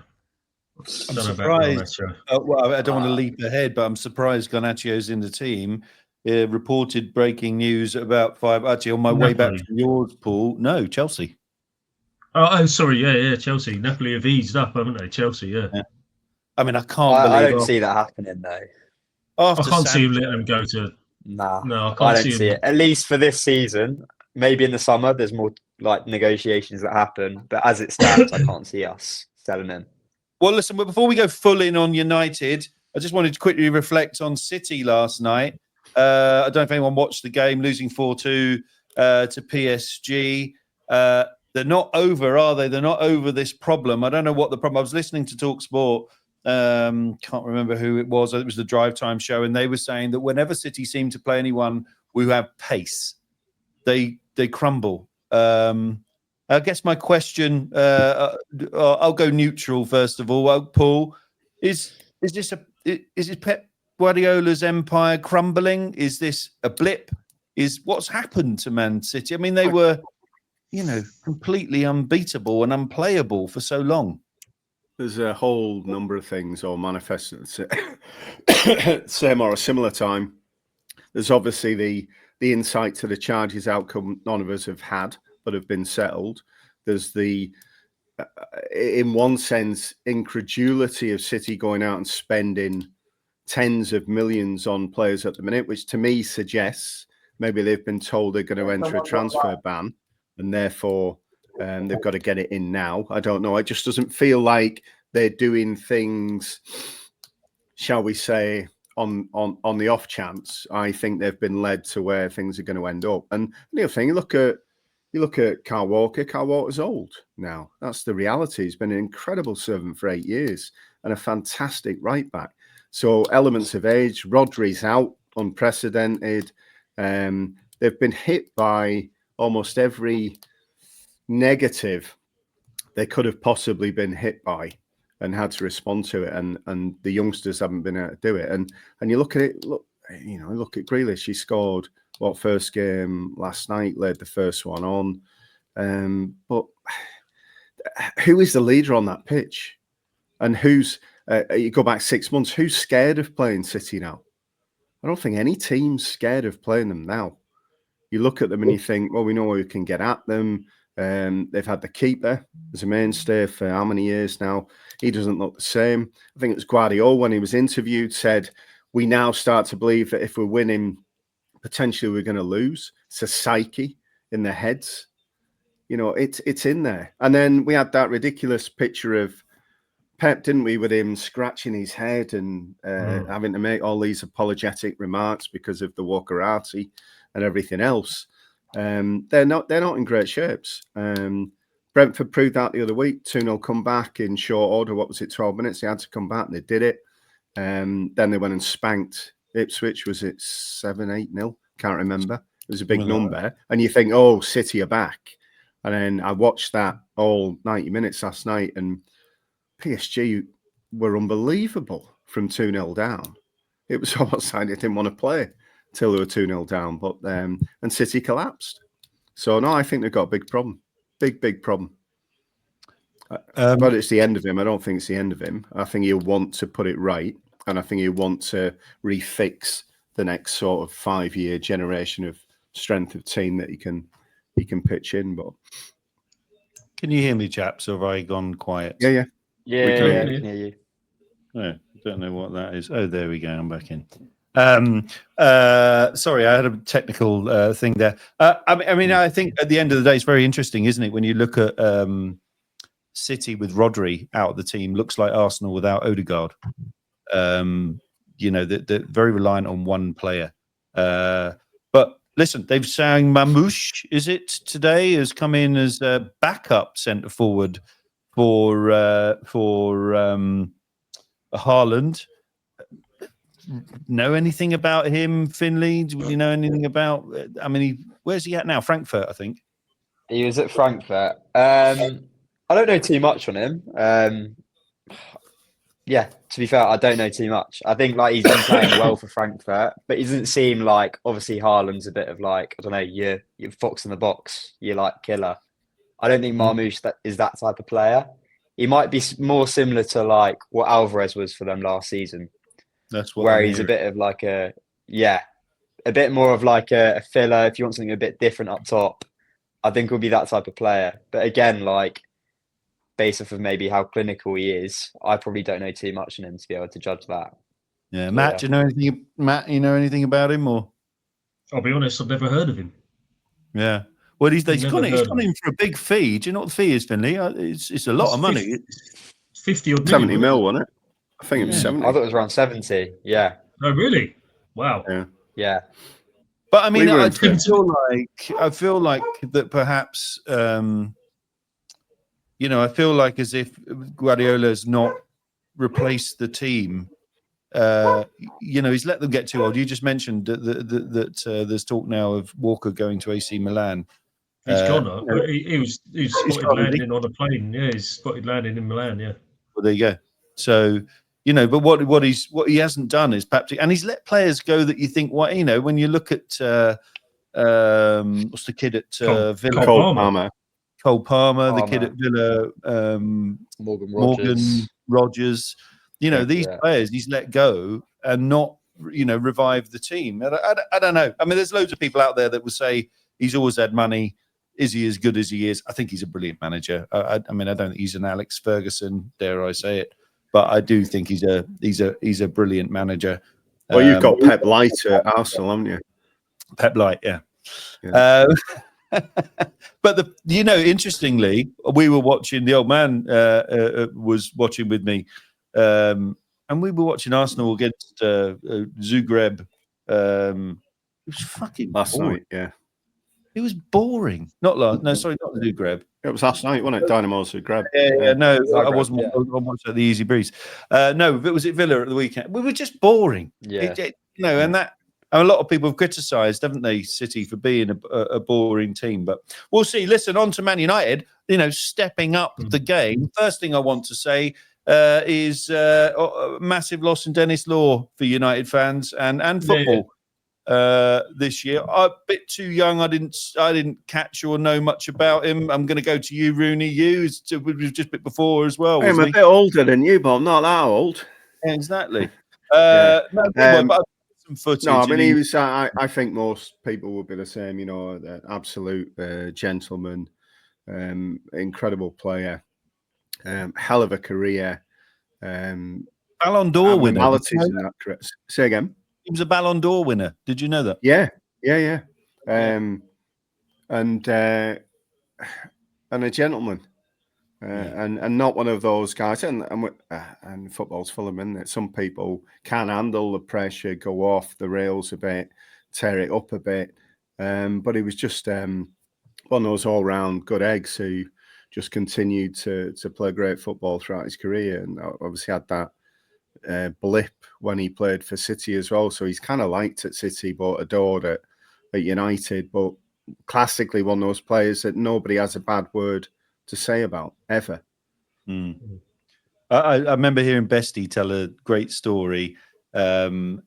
I'm surprised. I don't want to leap ahead, but I'm surprised Garnacho's in the team. Reported breaking news about 5. Actually, on my way back from yours, Paul. No, Chelsea. Oh, sorry. Yeah, Chelsea. Napoli have eased up, haven't they? Chelsea, yeah. I mean, I can't believe. I don't see that happening though. I can't see him letting them go to. Nah, no, I don't see it. At least for this season. Maybe in the summer, there's more like negotiations that happen. But as it stands, I can't see us selling him. Well, listen. Before we go full in on United, I just wanted to quickly reflect on City last night. I don't know if anyone watched the game, losing 4-2 to PSG. They're not over, are they? They're not over this problem. I don't know what the problem. I was listening to TalkSport. Can't remember who it was. It was the Drive Time show, and they were saying that whenever City seem to play anyone who have pace, they crumble. And I guess my question, I'll go neutral first of all. Paul, is this Pep Guardiola's empire crumbling? Is this a blip? Is what's happened to Man City? I mean, they were, completely unbeatable and unplayable for so long. There's a whole number of things all manifested same or a similar time. There's obviously the insight to the charges outcome none of us have had, but have been settled. There's the, in one sense, incredulity of City going out and spending tens of millions on players at the minute, which to me suggests maybe they've been told they're going to enter a transfer ban and therefore they've got to get it in now. I don't know. It just doesn't feel like they're doing things, shall we say, on the off chance. I think they've been led to where things are going to end up. And the other thing, you look at Kyle Walker. Kyle Walker's old now. That's the reality. He's been an incredible servant for 8 years and a fantastic right back. So elements of age. Rodri's out, unprecedented. They've been hit by almost every negative they could have possibly been hit by and had to respond to it. And the youngsters haven't been able to do it. And you look at it, look at Grealish. He scored first game last night, led the first one on. But who is the leader on that pitch? And who's you go back 6 months, who's scared of playing City now? I don't think any team's scared of playing them now. You look at them and you think, well, we know we can get at them. They've had the keeper as a mainstay for how many years now? He doesn't look the same. I think it was Guardiola when he was interviewed said, we now start to believe that if we're winning, potentially we're going to lose. It's a psyche in their heads. It's in there. And then we had that ridiculous picture of Pep, didn't we, with him scratching his head and having to make all these apologetic remarks because of the Walkerati and everything else. They're not in great shapes. Brentford proved that the other week. 2-0 comeback in short order. What was it, 12 minutes? They had to come back and they did it. Then they went and spanked Ipswich. Was it 7-8-0? Can't remember. It was a big number. And you think, oh, City are back. And then I watched that all 90 minutes last night and PSG were unbelievable from 2-0 down. It was almost like they didn't want to play till they were 2-0 down. But and City collapsed. So, no, I think they've got a big problem. Big problem. But it's the end of him. I don't think it's the end of him. I think he'll want to put it right. And I think he'll want to refix the next sort of 5-year generation of strength of team that he can pitch in. But can you hear me, chaps, or have I gone quiet? Yeah, we can hear you. Oh, don't know what that is. Oh, there we go. I'm back in. Sorry, I had a technical thing there. I mean, I think at the end of the day, it's very interesting, isn't it? When you look at City with Rodri out of the team, looks like Arsenal without Odegaard. They're very reliant on one player. But listen, they've sang Mamouche, is it today, has come in as a backup centre forward for Haaland. Know anything about him, Finlay? Do you know anything about? I mean, where's he at now? Frankfurt, I think. He was at Frankfurt. I don't know too much on him. Yeah, to be fair, I don't know too much. I think he's been playing well for Frankfurt, but it doesn't seem like obviously Haaland's a bit of I don't know, you're fox in the box, you're killer. I don't think Marmouche is that type of player. He might be more similar to what Alvarez was for them last season. That's what where he's a bit of a bit more of a filler. If you want something a bit different up top, I think will be that type of player. But again, based off of maybe how clinical he is, I probably don't know too much on him to be able to judge that. Yeah, Matt, do you know anything? Matt, you know anything about him, or? I'll be honest, I've never heard of him. Yeah, well, he's gone in for a big fee. Do you know what the fee is, Finlay? It's a lot of money. 50 or 70 mil, wasn't it? I think it was 70. I thought it was around 70. Yeah. Oh, really? Wow. Yeah. But I mean, I feel like that perhaps, I feel like as if Guardiola's not replaced the team. He's let them get too old. You just mentioned that there's talk now of Walker going to AC Milan. He's gone up. You know, He was spotted gone, landing on a plane. Yeah, he's spotted landing in Milan. Yeah. well, there you go. So, you know, but what he hasn't done is perhaps, and he's let players go that you think, what, you know, when you look at what's the kid at Villa? Cole Palmer. Cole Palmer, the kid at Villa, Morgan Rogers. You know, these players he's let go and not, you know, revive the team. I don't know. I mean, there's loads of people out there that will say he's always had money. Is he as good as he is? I think he's a brilliant manager. I mean, I don't think he's an Alex Ferguson, dare I say it, but I do think he's a brilliant manager. Well, you've got Pep Light at Arsenal, haven't you? Pep Light, yeah. But interestingly, we were watching. The old man was watching with me, and we were watching Arsenal against Zagreb. It was fucking last boring. night. Yeah, it was boring. Not Zagreb. It was last night, wasn't it? Dynamo Zagreb. Yeah. No, Zagreb, I wasn't. I watched the Easy Breeze. No, it was at Villa at the weekend. We were just boring. Yeah. And that. And a lot of people have criticised, haven't they, City for being a boring team. But we'll see. Listen, on to Man United, you know, stepping up the game. First thing I want to say is a massive loss in Dennis Law for United fans and football this year. I'm a bit too young. I didn't catch or know much about him. I'm going to go to you, Rooney. You was just a bit before as well. I'm a bit older than you, but I'm not that old. Yeah, exactly. Footage. No, I mean, he was. I think most people would be the same. You know, the absolute gentleman, incredible player, hell of a career. Ballon d'Or winner. Say again. He was a Ballon d'Or winner. Did you know that? Yeah. And a gentleman. And not one of those guys, and football's full of them, isn't it? Some people can't handle the pressure, go off the rails a bit, tear it up a bit. But he was just one of those all-round good eggs who just continued to play great football throughout his career, and obviously had that blip when he played for City as well. So he's kind of liked at City, but adored at United. But classically, one of those players that nobody has a bad word to say about ever. I remember hearing Bestie tell a great story where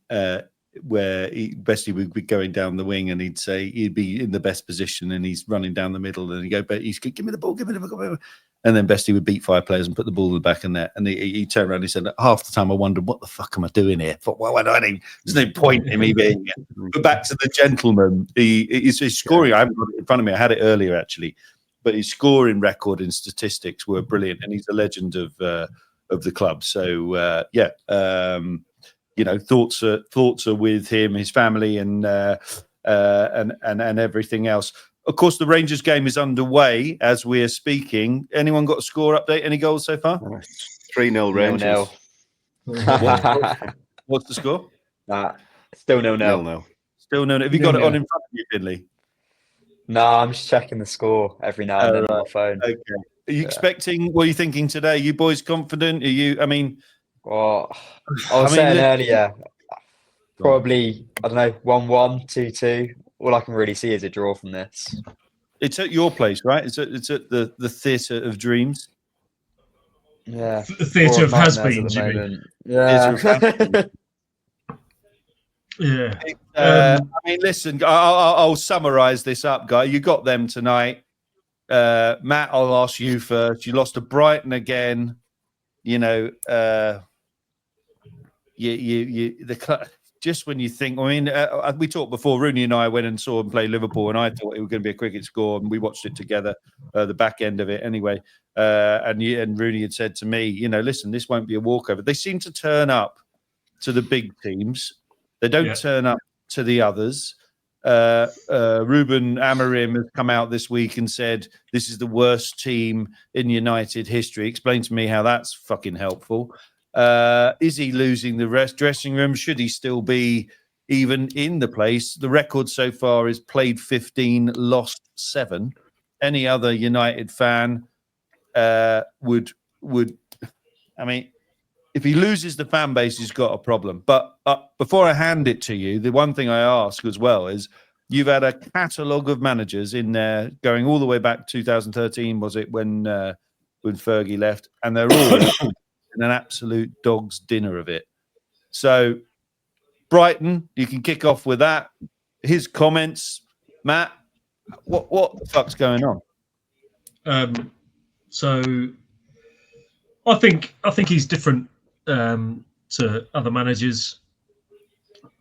Bestie would be going down the wing and he'd say he'd be in the best position and he's running down the middle and he'd go, but he's give me the ball, and then Bestie would beat 5 players and put the ball in the back of the net. And he turned around and he said, half the time I wondered, what the fuck am I doing here? There's no point in me being here. But back to the gentleman, he's scoring. I haven't got it in front of me. I had it earlier actually. But his scoring record and statistics were brilliant, and he's a legend of the club. So you know, thoughts are with him, his family, and everything else. Of course, the Rangers game is underway as we are speaking. Anyone got a score update? Any goals so far? 3-0 Rangers. 0-0. What's the score? Still 0-0. Still 0-0. Have you got it on in front of you, Finlay? No, I'm just checking the score every now and then on my phone. Okay. Are you expecting? What are you thinking today? Are you boys confident? Are you? I mean, well, I was saying earlier, probably, I don't know, 1-1, 2-2. All I can really see is a draw from this. It's at your place, right? It's at the Theatre of Dreams. Yeah. The Theatre of Has-Beens, you mean? Yeah. Yeah. I mean, listen, I'll summarise this up, guy. You got them tonight. Matt, I'll ask you first. You lost to Brighton again. You know, just when you think, I mean, we talked before, Rooney and I went and saw him play Liverpool, and I thought it was going to be a cricket score, and we watched it together, the back end of it anyway. And Rooney had said to me, you know, listen, this won't be a walkover. They seem to turn up to the big teams. They don't turn up to the others. Ruben Amorim has come out this week and said this is the worst team in United history. Explain to me how that's fucking helpful. Is he losing the dressing room? Should he still be even in the place? The record so far is played 15, lost 7. Any other United fan would I mean, if he loses the fan base, he's got a problem. But before I hand it to you, the one thing I ask as well is, You've had a catalogue of managers in there going all the way back 2013, was it, when Fergie left? And they're all in an absolute dog's dinner of it. So, Brighton, you can kick off with that. His comments, Matt, what the fuck's going on? So, I think he's different to other managers.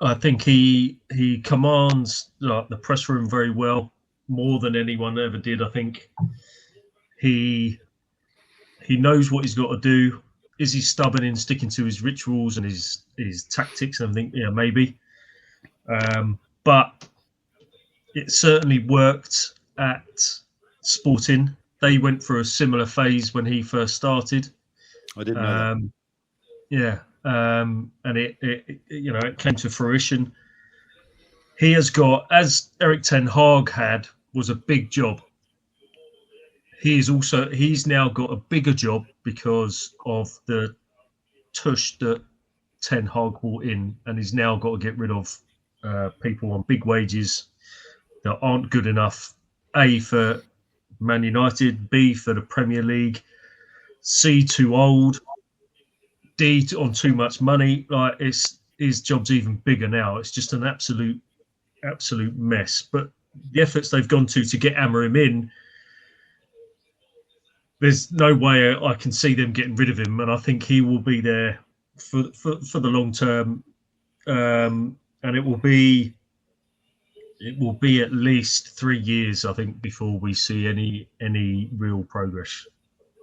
I think he commands the press room very well, more than anyone ever did. I think he knows what he's got to do. Is he stubborn in sticking to his rituals and his tactics and everything? Yeah, maybe. But it certainly worked at Sporting. They went through a similar phase when he first started. I didn't know that. Yeah. And it came to fruition. He has got, as Erik ten Hag had, was a big job. He's now got a bigger job because of the tush that ten Hag brought in, and he's now got to get rid of people on big wages that aren't good enough. A, for Man United, B, for the Premier League, C, too old, D, on too much money. Like, his job's even bigger now. It's just an absolute mess. But the efforts they've gone to get Amorim in, there's no way I can see them getting rid of him, and I think he will be there for the long term. And it will be at least 3 years, I think, before we see any real progress.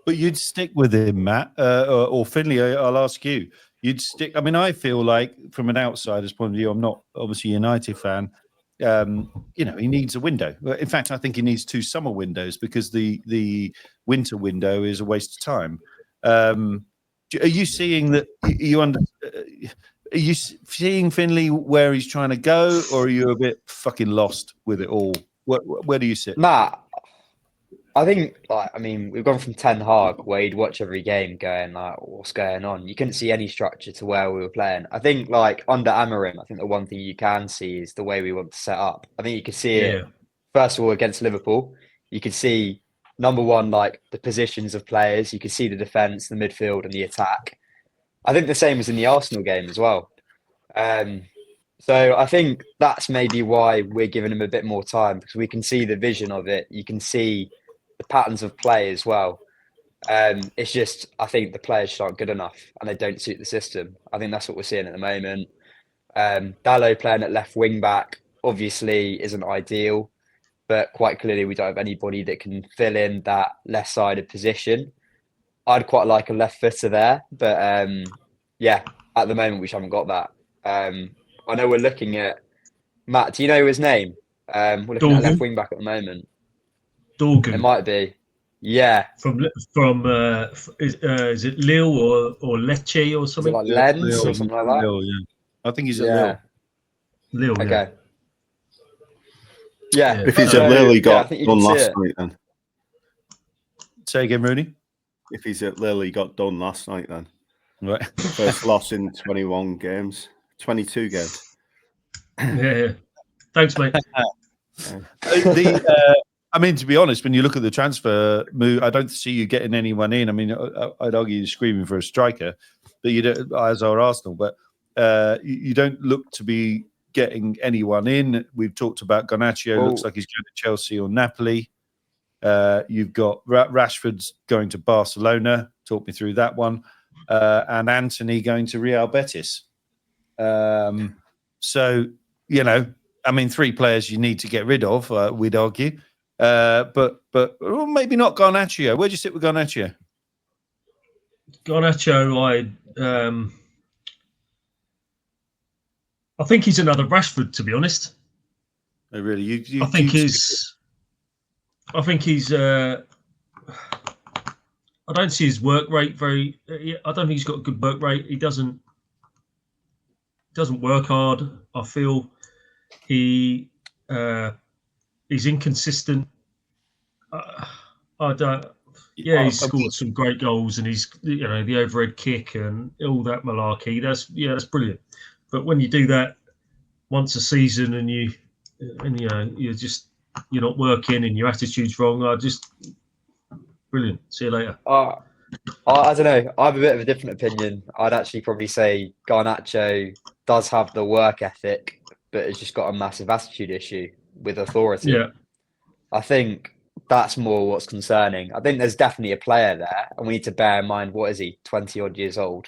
But you'd stick with him, Matt, or Finlay, I'll ask you. You'd stick. I mean, I feel like, from an outsider's point of view, I'm not obviously a United fan. He needs a window. In fact, I think he needs 2 summer windows, because the winter window is a waste of time. Are you seeing that? Are you seeing Finlay where he's trying to go, or are you a bit fucking lost with it all? Where do you sit? Matt, I think, we've gone from Ten Hag, where you'd watch every game going, what's going on? You couldn't see any structure to where we were playing. I think, under Amorim, I think the one thing you can see is the way we want to set up. I think you could see it, first of all, against Liverpool. You could see, number one, the positions of players. You could see the defence, the midfield, and the attack. I think the same was in the Arsenal game as well. So I think that's maybe why we're giving him a bit more time, because we can see the vision of it. You can see the patterns of play as well. It's just, I think the players just aren't good enough and they don't suit the system. I think that's what we're seeing at the moment. Dalot playing at left wing back obviously isn't ideal, but quite clearly we don't have anybody that can fill in that left-sided position. I'd quite like a left footer there, but at the moment we just haven't got that. I know we're looking at Matt. Do you know his name? We're looking at left wing back at the moment. Dorgan. It might be. Yeah. From is it Lille or Lecce or something? Is it Lens or something like that? Lille, yeah. I think he's at Lille. Lille, okay. Yeah. If he's at Lille, he got done last night then. Say again, Rooney. If he's at Lille, he got done last night then. Right. First loss in 22 games. Yeah. Thanks, mate. To be honest, when you look at the transfer move, I don't see you getting anyone in. I mean, I'd argue you're screaming for a striker, but you don't, as are Arsenal. But you don't look to be getting anyone in. We've talked about Garnacho. Looks like he's going to Chelsea or Napoli. You've got Rashford's going to Barcelona. Talk me through that one. And Antony going to Real Betis. So, 3 players you need to get rid of, we'd argue. But maybe not Garnacho. Where do you sit with Garnacho? Garnacho, I think he's another Rashford, to be honest. Oh, really? I think he's. I don't see his work rate very. I don't think he's got a good work rate. He doesn't work hard. I feel he's inconsistent. I don't. Yeah, he's scored some great goals, and he's the overhead kick and all that malarkey. That's brilliant. But when you do that once a season and you and you're not working and your attitude's wrong. Brilliant. See you later. I don't know. I have a bit of a different opinion. I'd actually probably say Garnacho does have the work ethic, but it's just got a massive attitude issue with authority. Yeah. I think that's more what's concerning. I think there's definitely a player there, and we need to bear in mind, what is he, 20 odd years old?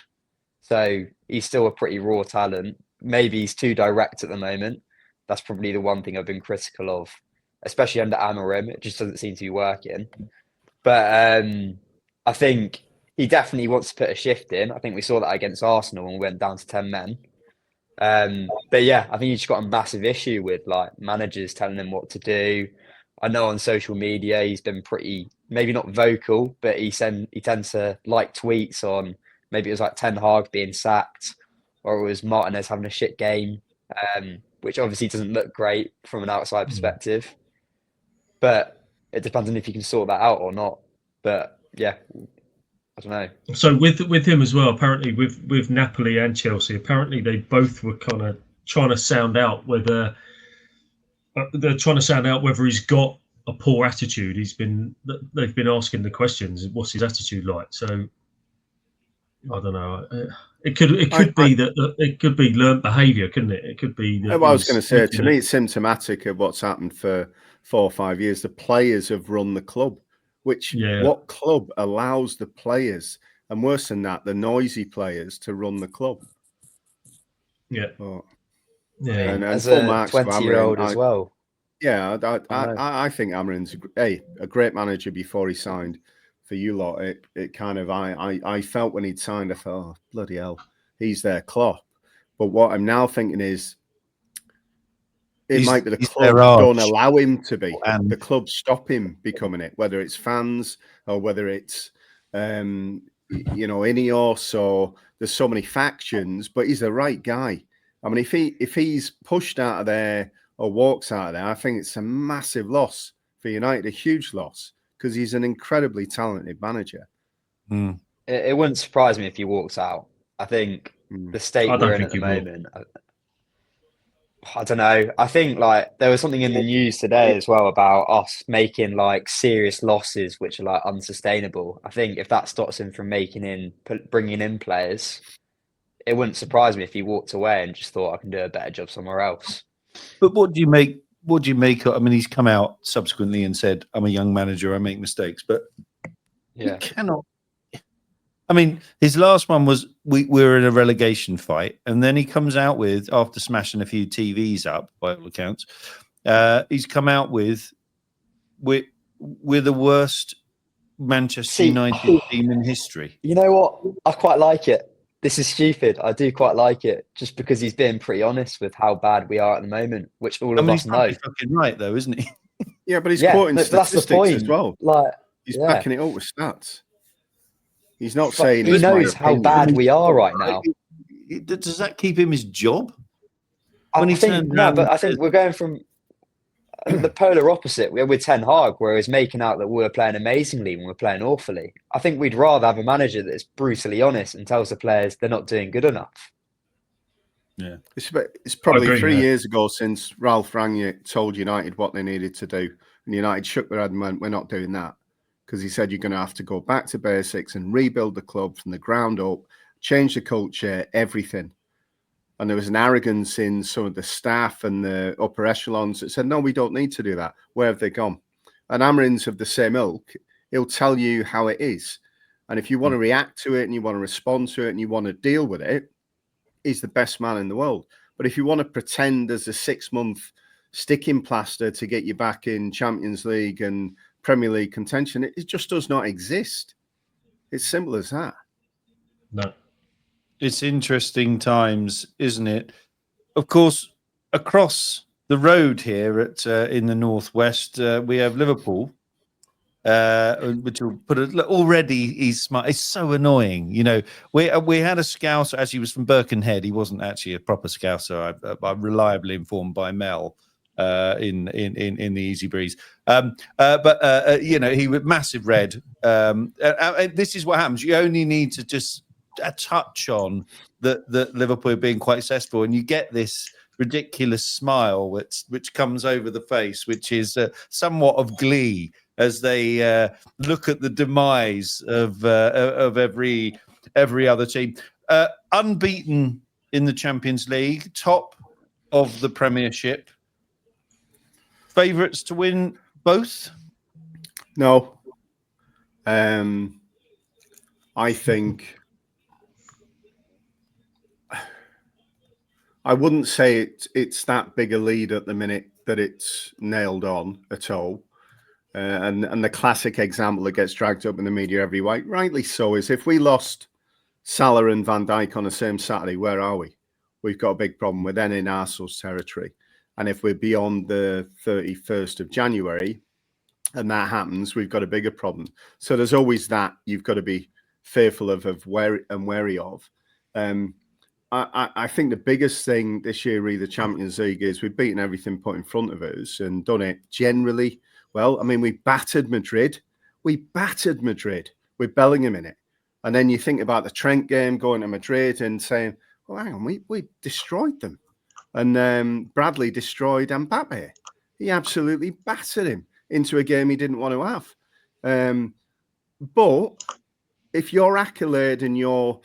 So he's still a pretty raw talent. Maybe he's too direct at the moment. That's probably the one thing I've been critical of, especially under Amorim. It just doesn't seem to be working. But I think he definitely wants to put a shift in. I think we saw that against Arsenal when we went down to 10 men. But yeah, I think he's just got a massive issue with like managers telling him what to do. I know on social media he's been pretty, maybe not vocal, but he tends to like tweets on, maybe it was like Ten Hag being sacked, or it was Martinez having a shit game, which obviously doesn't look great from an outside perspective. But it depends on if you can sort that out or not. But yeah, I don't know. So with him as well, apparently with Napoli and Chelsea, apparently they both were kind of trying to sound out whether he's got a poor attitude. They've been asking the questions, what's his attitude like? So I don't know. It could be that it could be learned behaviour, couldn't it? It could be. What I was going to say, to me, it's symptomatic of what's happened for 4 or 5 years. The players have run the club. What club allows the players, and worse than that, the noisy players, to run the club? Yeah. Oh. Yeah. And as full a marks 20-year-old as well. Yeah, I think Amorim's a great manager before he signed for you lot. It kind of, I felt when he'd signed, I thought, oh, bloody hell, he's their Klopp. But what I'm now thinking is, it might be the club don't allow him to be. And the club stop him becoming it, whether it's fans or whether it's, Ineos, or there's so many factions, but he's the right guy. I mean, if he's pushed out of there or walks out of there, I think it's a massive loss for United, a huge loss, because he's an incredibly talented manager. It wouldn't surprise me if he walks out. I think the state we're in at the moment, I don't know. I think like there was something in the news today as well about us making like serious losses, which are like unsustainable. I think if that stops him from bringing in players, it wouldn't surprise me if he walked away and just thought, I can do a better job somewhere else. But what do you make? What do you make? I mean, he's come out subsequently and said, "I'm a young manager. I make mistakes." But you cannot. I mean, his last one was we're in a relegation fight, and then he comes out with, after smashing a few TVs up by all accounts, he's come out with we're the worst Manchester United team in history. You know what? I quite like it. This is stupid. I do quite like it, just because he's being pretty honest with how bad we are at the moment, which all of us know. He's fucking right, though, isn't he? Yeah, but he's quoting statistics as well. Like, he's backing it up with stats. He's not saying he knows how bad we are right now. Does that keep him his job? But I think we're going from the polar opposite. We're with Ten Hag, where he's making out that we're playing amazingly when we're playing awfully. I think we'd rather have a manager that's brutally honest and tells the players they're not doing good enough. Yeah, it's probably 3 years ago since Ralph Rangnick told United what they needed to do, and United shook their head and went, "We're not doing that," because he said you're going to have to go back to basics and rebuild the club from the ground up, change the culture, everything. And there was an arrogance in some of the staff and the upper echelons that said, no, we don't need to do that. Where have they gone? And Amorim's of the same ilk. He'll tell you how it is. And if you want to react to it and you want to respond to it and you want to deal with it, he's the best man in the world. But if you want to pretend as a 6-month sticking plaster to get you back in Champions League and Premier League contention, it just does not exist. It's simple as that. No. It's interesting times, isn't it? Of course, across the road here in the northwest, we have Liverpool, which will put already. He's smart. It's so annoying, you know. We had a Scouser. Actually, he was from Birkenhead. He wasn't actually a proper Scouser. I'm reliably informed by Mel in the Easy Breeze. But he was massive red. This is what happens. You only need to just a touch on that Liverpool being quite successful, and you get this ridiculous smile which comes over the face, which is somewhat of glee as they look at the demise of every other team. Unbeaten in the Champions League, top of the Premiership. Favourites to win both? No. I think I wouldn't say it's that big a lead at the minute that it's nailed on at all. And the classic example that gets dragged up in the media every week, rightly so, is if we lost Salah and Van Dijk on the same Saturday, where are we? We've got a big problem. We're then in Arsenal's territory. And if we're beyond the 31st of January and that happens, we've got a bigger problem. So there's always that you've got to be fearful of wary of. I think the biggest thing this year, the Champions League, is we've beaten everything put in front of us and done it generally well. I mean, we battered Madrid. With Bellingham in it. And then you think about the Trent game, going to Madrid and saying, well, hang on, we destroyed them. And Bradley destroyed Mbappe. He absolutely battered him into a game he didn't want to have. But if your accolade and your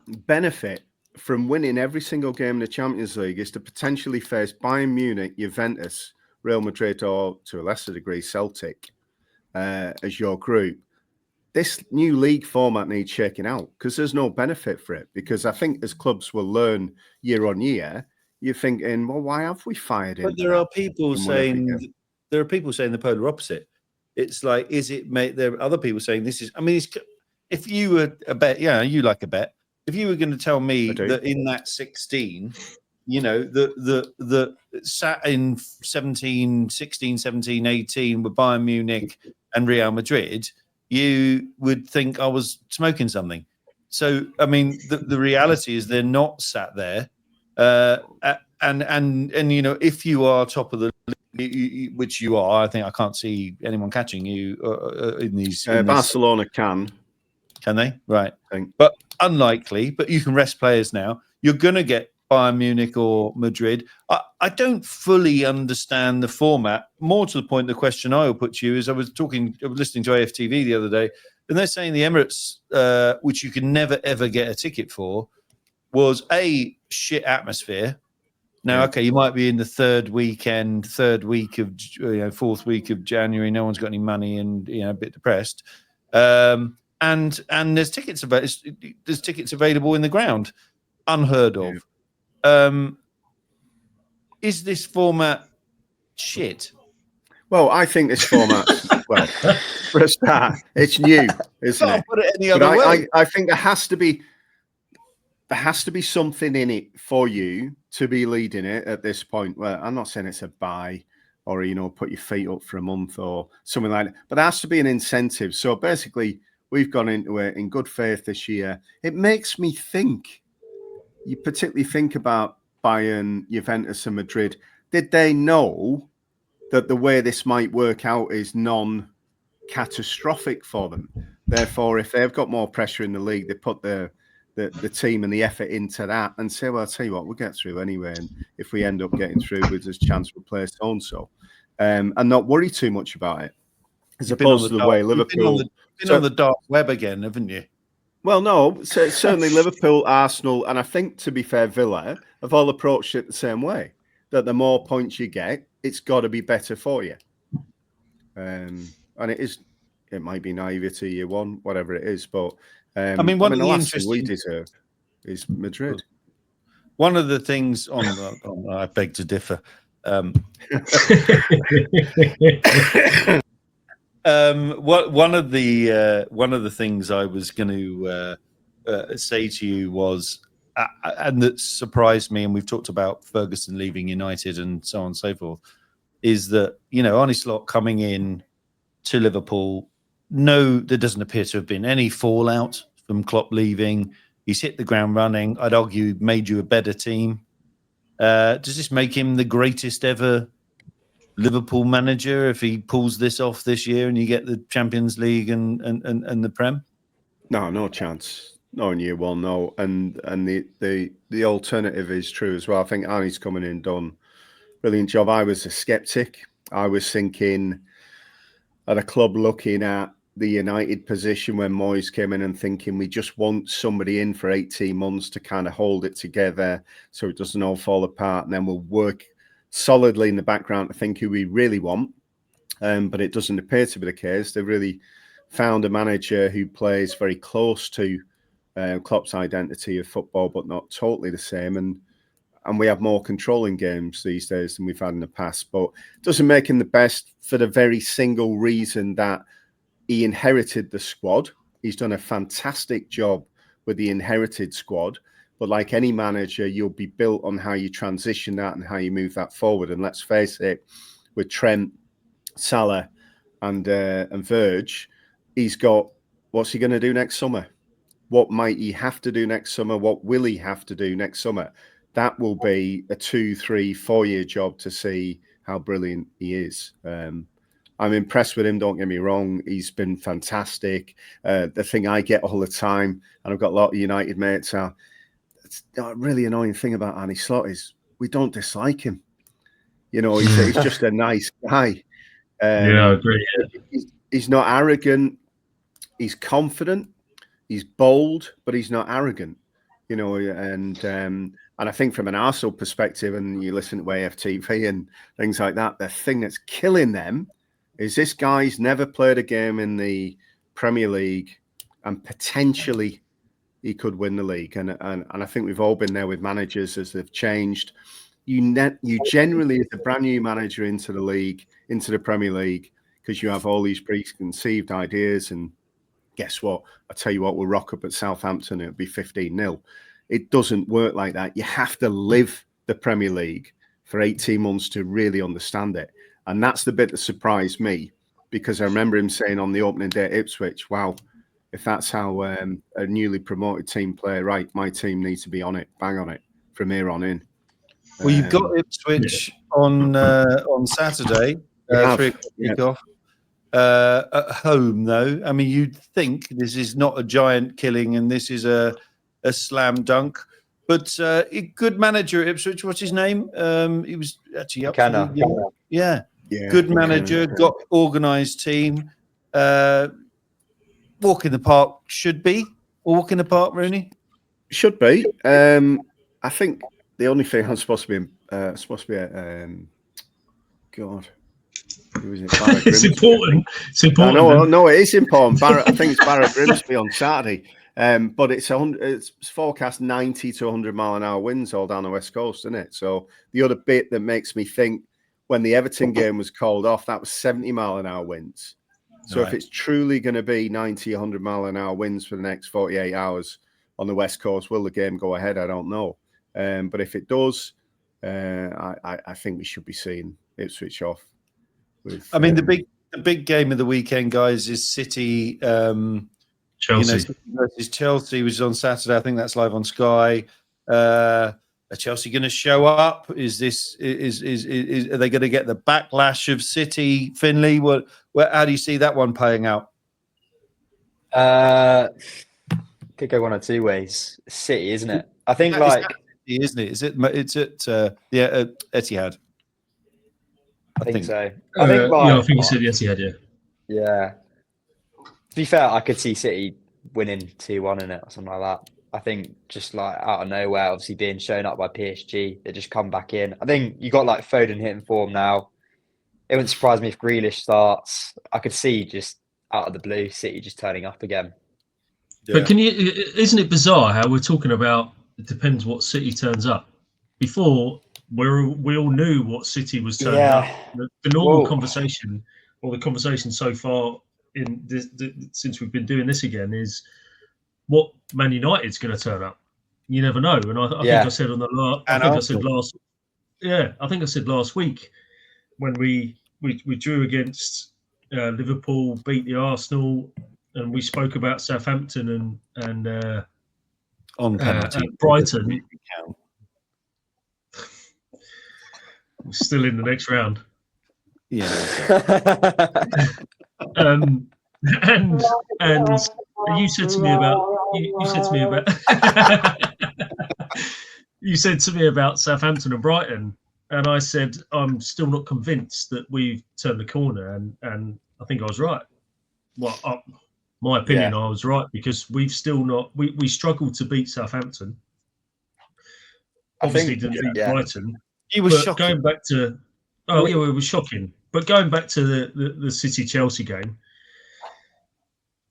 benefit from winning every single game in the Champions League is to potentially face Bayern Munich, Juventus, Real Madrid, or to a lesser degree, Celtic as your group, this new league format needs shaking out because there's no benefit for it. Because I think as clubs will learn year on year, you're thinking, well, why have we fired him? But there are people saying the polar opposite. It's like, there are other people saying this is, I mean, if you were a bet, you like a bet. If you were going to tell me that in that 16, the sat in 16, 17, 18 with Bayern Munich and Real Madrid, you would think I was smoking something. So, I mean, the reality is they're not sat there. And if you are top of the league, which you are, I think I can't see anyone catching you in these. Barcelona can they? Right. But unlikely. But you can rest players now. You're going to get Bayern Munich or Madrid. I don't fully understand the format. More to the point, the question I will put to you is I was listening to AFTV the other day, and they're saying the Emirates, which you can never, ever get a ticket for, was a shit atmosphere. Now, okay, you might be in the fourth week of January. No one's got any money and a bit depressed. And there's tickets available in the ground, unheard of. Is this format shit? Well, I think this format, for a start, it's new, isn't it? Put it any other way. I think there has to be something in it for you to be leading it at this point. Well, I'm not saying it's a buy or, put your feet up for a month or something like that, but there has to be an incentive. So basically, we've gone into it in good faith this year. It makes me think, you particularly think about Bayern, Juventus and Madrid. Did they know that the way this might work out is non-catastrophic for them? Therefore, if they've got more pressure in the league, they put the team and the effort into that and say, well, I'll tell you what, we'll get through anyway. And if we end up getting through, there's a chance we'll play so-and-so. And not worry too much about it. As opposed to the way Liverpool... You've been on the dark web again, haven't you? Well, no, certainly Liverpool, Arsenal, and I think, to be fair, Villa have all approached it the same way, that the more points you get, it's got to be better for you. And it might be naivety, year one, whatever it is, but one of the last thing we deserve is Madrid. One of the things I beg to differ. One of the things I was going to say to you was, and that surprised me, and we've talked about Ferguson leaving United and so on and so forth, is that Arne Slot coming in to Liverpool. No, there doesn't appear to have been any fallout from Klopp leaving. He's hit the ground running. I'd argue made you a better team. Does this make him the greatest ever Liverpool manager if he pulls this off this year and you get the Champions League and the Prem? No chance. No, in year one, no. And the alternative is true as well. I think Arnie's coming in, done brilliant job. I was a skeptic. I was thinking at a club looking at the United position when Moyes came in and thinking we just want somebody in for 18 months to kind of hold it together so it doesn't all fall apart, and then we'll work solidly in the background to think who we really want. But it doesn't appear to be the case. They've really found a manager who plays very close to Klopp's identity of football, but not totally the same. And we have more control in games these days than we've had in the past. But it doesn't make him the best for the very single reason that he inherited the squad. He's done a fantastic job with the inherited squad. But like any manager, you'll be built on how you transition that and how you move that forward. And let's face it, with Trent, Salah and Verge, he's got, what's he going to do next summer? What might he have to do next summer? What will he have to do next summer? That will be a 2, 3, 4 year job to see how brilliant he is. I'm impressed with him, don't get me wrong. He's been fantastic. The thing I get all the time, and I've got a lot of United mates, it's a really annoying thing about Arne Slot is we don't dislike him. You know, he's just a nice guy. Yeah, I agree. Yeah. He's not arrogant. He's confident. He's bold, but he's not arrogant. You know, and I think from an Arsenal perspective, and you listen to AFTV and things like that, the thing that's killing them is this guy's never played a game in the Premier League, and potentially he could win the league. And I think we've all been there with managers as they've changed. You generally, as a brand new manager into the league, into the Premier League, because you have all these preconceived ideas. And guess what? I tell you what, we'll rock up at Southampton. It'll be 15-0. It doesn't work like that. You have to live the Premier League for 18 months to really understand it. And that's the bit that surprised me, because I remember him saying on the opening day at Ipswich, wow, if that's how a newly promoted team play, right, my team needs to be on it, bang on it from here on in. Well, you've got Ipswich on Saturday, 3 o'clock at home, though. I mean, you'd think this is not a giant killing and this is a slam dunk. But good manager at Ipswich. What's his name? He was actually up. Yeah. Good manager, got organised team. Walk in the park should be. Walk in the park, Rooney? Should be. I think the only thing I'm supposed to be God. Who is it? It's important. It's important. No, it is important. I think it's Barrett Grimsby on Saturday. But it's forecast 90 to 100 mile an hour winds all down the West Coast, isn't it? So the other bit that makes me think, when the Everton game was called off, that was 70 mile an hour winds. So if it's truly going to be 90, 100 mile an hour winds for the next 48 hours on the West Coast, will the game go ahead? I don't know. But if it does, I think we should be seeing Ipswich off. I mean, the big game of the weekend, guys, is City. Chelsea. City versus Chelsea, which is on Saturday. I think that's live on Sky. Are Chelsea going to show up? Are they going to get the backlash of City? Finlay, how do you see that one playing out? Could go one or two ways. City, isn't it? I think City, isn't it? It's at Etihad. I think so. I think you said Etihad. Yeah. Yeah. To be fair, I could see City winning 2-1 in it or something like that. I think just like out of nowhere, obviously being shown up by PSG, they just come back in. I think you got like Foden hitting form now. It wouldn't surprise me if Grealish starts. I could see just out of the blue, City just turning up again. Yeah. But isn't it bizarre how we're talking about it depends what City turns up? Before, we all knew what City was turning up. The normal conversation, or the conversation so far in this, since we've been doing this again, is what Man United's going to turn up. You never know. And I think I said on the last. I think I said last week when we drew against Liverpool, beat the Arsenal, and we spoke about Southampton and on penalty Brighton. We're still in the next round. Yeah. And you said to me about you said to me about you said to me about Southampton and Brighton, and I said I'm still not convinced that we've turned the corner, and I think I was right. Well, my opinion, I was right, because we've still not. We struggled to beat Southampton. Obviously, didn't beat Brighton. He was shocking. Going back to, it was shocking. But going back to the City Chelsea game,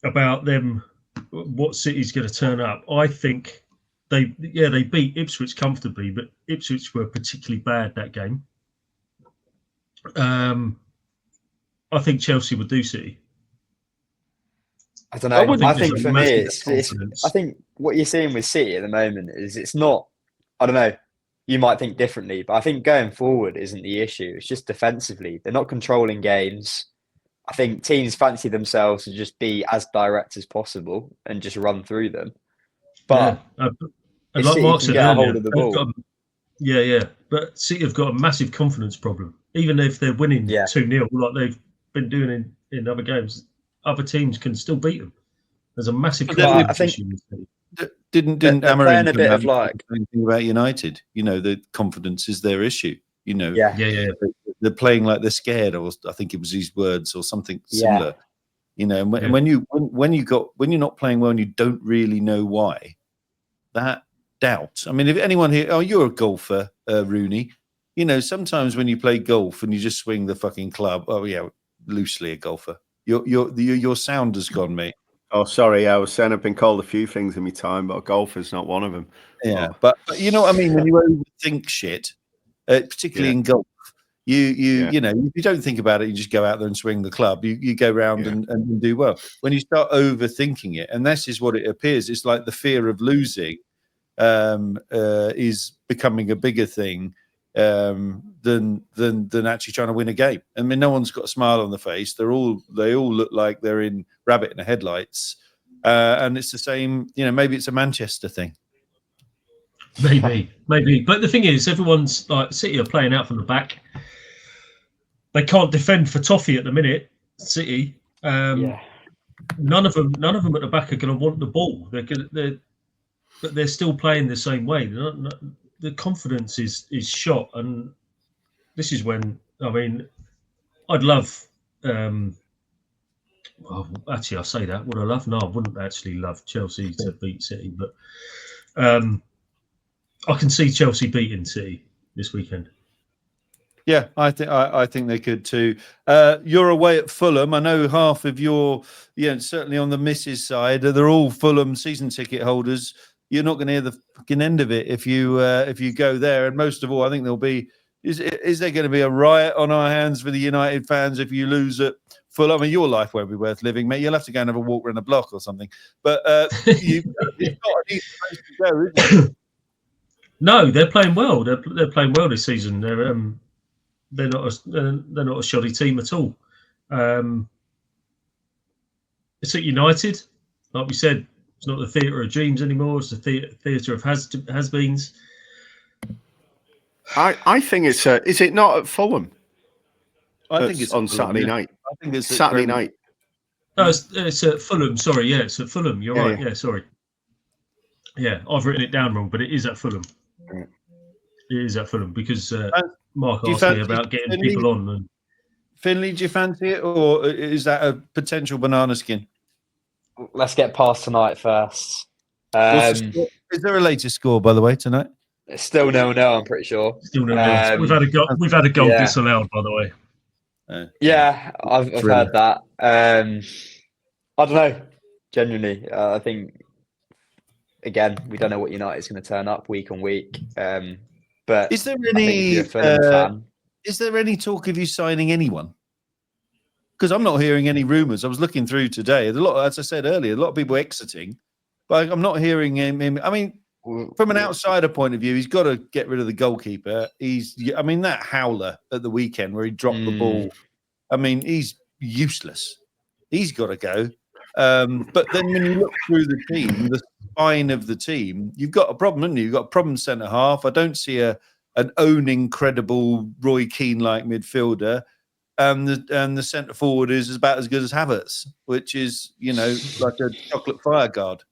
about them, what City's going to turn up. I think they beat Ipswich comfortably, but Ipswich were particularly bad that game. I think Chelsea would do City. I don't know. I think for me, it's I think what you're seeing with City at the moment is it's not. I don't know. You might think differently, but I think going forward isn't the issue. It's just defensively. They're not controlling games. I think teams fancy themselves to just be as direct as possible and just run through them. But like Mark said get a earlier, hold of the ball. But City have got a massive confidence problem. Even if they're winning 2-0, like they've been doing in other games, other teams can still beat them. There's a massive confidence issue with City. Didn't Amorim a bit of like anything about United? You know, the confidence is their issue. You know, they're playing like they're scared, or I think it was his words or something similar. You know, and when you're not playing well and you don't really know why, that doubt. I mean, if anyone here, you're a golfer, Rooney. You know, sometimes when you play golf and you just swing the fucking club, loosely a golfer. Your sound has gone, mate. Oh, sorry. I was saying I've been called a few things in my time, but golf is not one of them. Yeah, but you know what I mean? When you overthink shit, particularly in golf, you know, if you don't think about it, you just go out there and swing the club. You go around and do well. When you start overthinking it, and this is what it appears, it's like the fear of losing is becoming a bigger thing than actually trying to win a game. I mean, no one's got a smile on the face. They all look like they're in rabbit in the headlights, and it's the same. You know, maybe it's a Manchester thing. Maybe. But the thing is, everyone's like City are playing out from the back. They can't defend for toffee at the minute. City, none of them at the back are going to want the ball. But they're still playing the same way. The confidence is shot, and this is when I'd love. Well, actually, I say that. Would I love? No, I wouldn't actually love Chelsea to beat City, but I can see Chelsea beating City this weekend. Yeah, I think they could too. You're away at Fulham. I know half of your, certainly on the missus side, they're all Fulham season ticket holders. You're not going to hear the fucking end of it if you go there. And most of all, I think there'll be is there going to be a riot on our hands for the United fans if you lose at Fulham? I mean, your life won't be worth living, mate. You'll have to go and have a walk around the block or something. But it's not an easy place to go, is it? No, they're playing well. They're playing well this season. They're not a shoddy team at all. It's at United, like we said. It's not the theatre of dreams anymore. It's the theatre of has-beens. I think it's is it not at Fulham? I think it's on Saturday night. I think it's Saturday night. No, it's at Fulham. Sorry, it's at Fulham. You're right. Yeah, sorry. Yeah, I've written it down wrong, but it is at Fulham. It is at Fulham because Mark asked me about getting people on. And Finlay, do you fancy it, or is that a potential banana skin? Let's get past tonight first. Is there a latest score, by the way, tonight? It's still 0-0, I'm pretty sure. Still 0-0. We've had a goal disallowed, by the way. I've heard that. I don't know. Genuinely, I think again we don't know what United's going to turn up week on week. But is there any talk of you signing anyone? Because I'm not hearing any rumours. I was looking through today. As I said earlier, a lot of people exiting, but I'm not hearing him. I mean, from an outsider point of view, he's got to get rid of the goalkeeper. That howler at the weekend where he dropped the ball. I mean, he's useless. He's got to go. But then when you look through the team, the spine of the team, you've got a problem, haven't you? You've got a problem centre half. I don't see an owning, credible Roy Keane-like midfielder. And the centre forward is about as good as Havertz, which is, like a chocolate fire guard.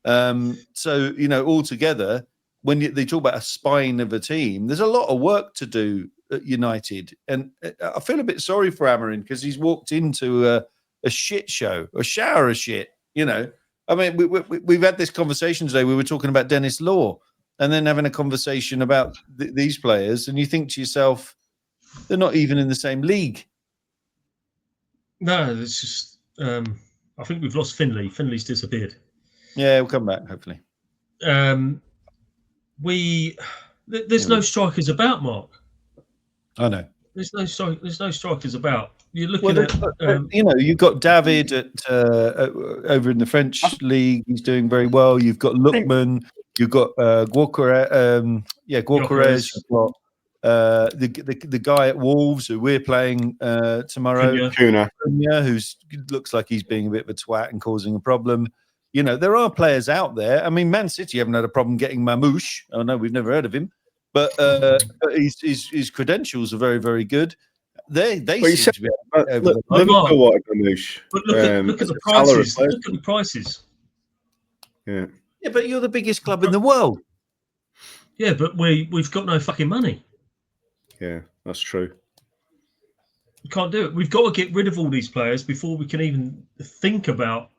So, altogether, when they talk about a spine of a team, there's a lot of work to do at United. And I feel a bit sorry for Amorim because he's walked into a shit show, a shower of shit, I mean, we've had this conversation today. We were talking about Dennis Law and then having a conversation about these players. And you think to yourself, they're not even in the same league. No, it's just, I think we've lost Finlay. Finlay's disappeared. Yeah, we'll come back, hopefully. There's no strikers about, Mark. I know. There's no strikers about. You're looking at, you've got David at over in the French league. He's doing very well. You've got Lookman. You've got Guocarez. You've got the guy at Wolves who we're playing tomorrow. Cunha, who looks like he's being a bit of a twat and causing a problem. There are players out there. I mean, Man City haven't had a problem getting Mamouche. Oh no, we've never heard of him. But his credentials are very, very good. They seem to be over Liverpool wanted Garnacho. But look at the prices. Look at the prices. Yeah, but you're the biggest club in the world. Yeah, but we've got no fucking money. Yeah, that's true. We can't do it. We've got to get rid of all these players before we can even think about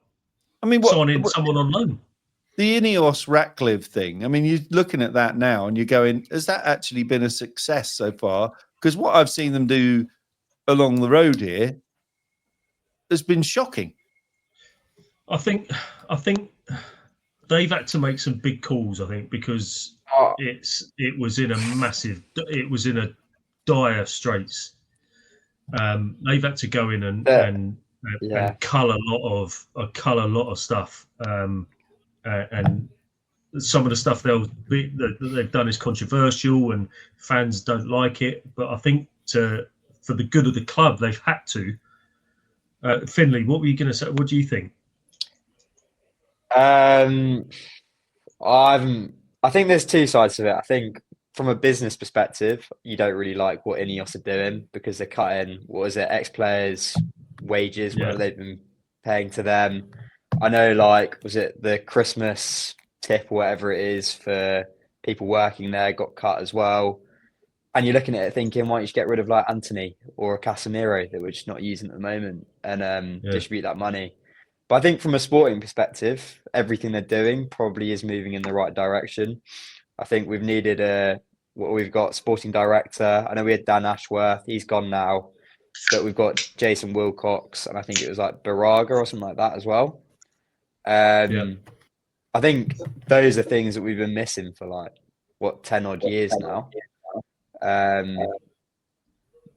signing someone on loan. The Ineos Ratcliffe thing, I mean, you're looking at that now and you're going, has that actually been a success so far? Because what I've seen them do along the road here has been shocking. I think they've had to make some big calls, I think, because it was in a dire straits. They've had to go in and cull a lot of stuff. And some of the stuff they've done is controversial and fans don't like it. But I think for the good of the club, they've had to. Finlay, what were you going to say? What do you think? I think there's two sides to it. I think from a business perspective, you don't really like what Ineos are doing because they're cutting, ex-players' wages, whatever they've been paying to them. I know, was it the Christmas tip or whatever it is for people working there got cut as well. And you're looking at it thinking, why don't you just get rid of Antony or Casemiro that we're just not using at the moment and distribute that money? But I think from a sporting perspective, everything they're doing probably is moving in the right direction. I think we've needed we've got sporting director. I know we had Dan Ashworth, he's gone now, but we've got Jason Wilcox and I think it was Baraga or something like that as well. I think those are things that we've been missing for 10 odd years now.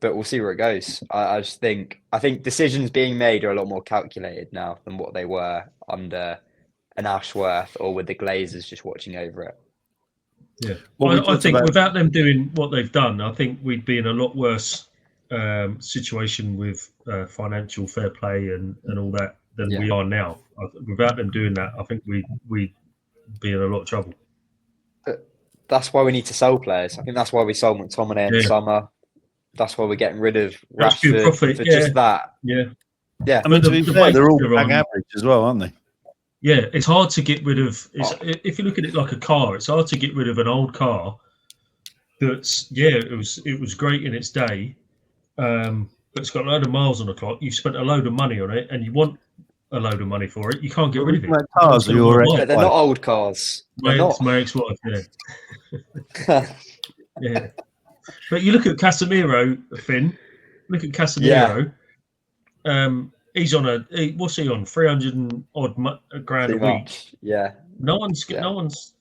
But we'll see where it goes. I think decisions being made are a lot more calculated now than what they were under an Ashworth or with the Glazers just watching over it. Yeah, well, I think without them doing what they've done, I think we'd be in a lot worse situation with financial fair play and all that than we are now. Without them doing that, I think we'd be in a lot of trouble. But that's why we need to sell players. I think that's why we sold McTominay in the summer. That's why we're getting rid of Rashford for just that. Yeah. I mean, to be fair, they're all bang average as well, aren't they? Yeah, it's hard to get rid of. If you look at it like a car, it's hard to get rid of an old car. It was great in its day, but it's got a load of miles on the clock. You've spent a load of money on it, and you want a load of money for it. You can't get rid of it. Cars are already. They're not old cars. My ex-wife, yeah. But you look at Casemiro, Finn. Look at Casemiro. Yeah. He's on what's he on? 300 odd grand a week. Yeah. No one's.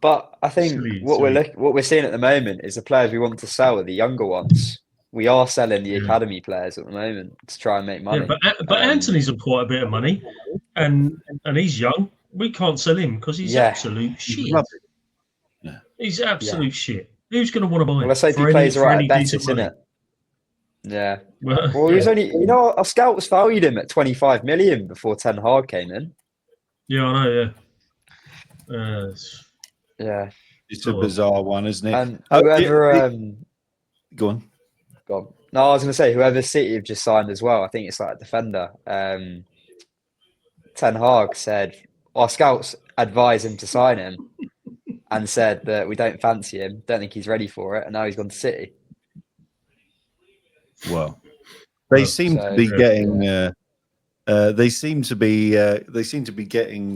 But I think what we're seeing at the moment is the players we want to sell are the younger ones. We are selling the academy players at the moment to try and make money. Yeah, but Antony's on quite a bit of money, and he's young. We can't sell him because he's absolute shit. He's absolute shit. Who's going to want to buy him? Well, let's say he plays right at Betis, isn't it? Yeah. Well, he was only. Our scouts valued him at 25 million before Ten Hag came in. Yeah, I know. Yeah. It's a bizarre one, isn't it? And whoever. Go on. No, I was going to say whoever City have just signed as well. I think it's a defender. Ten Hag said our scouts advised him to sign him and said that we don't fancy him, don't think he's ready for it, and now he's gone to City. Well, they seem to be getting. They seem to be getting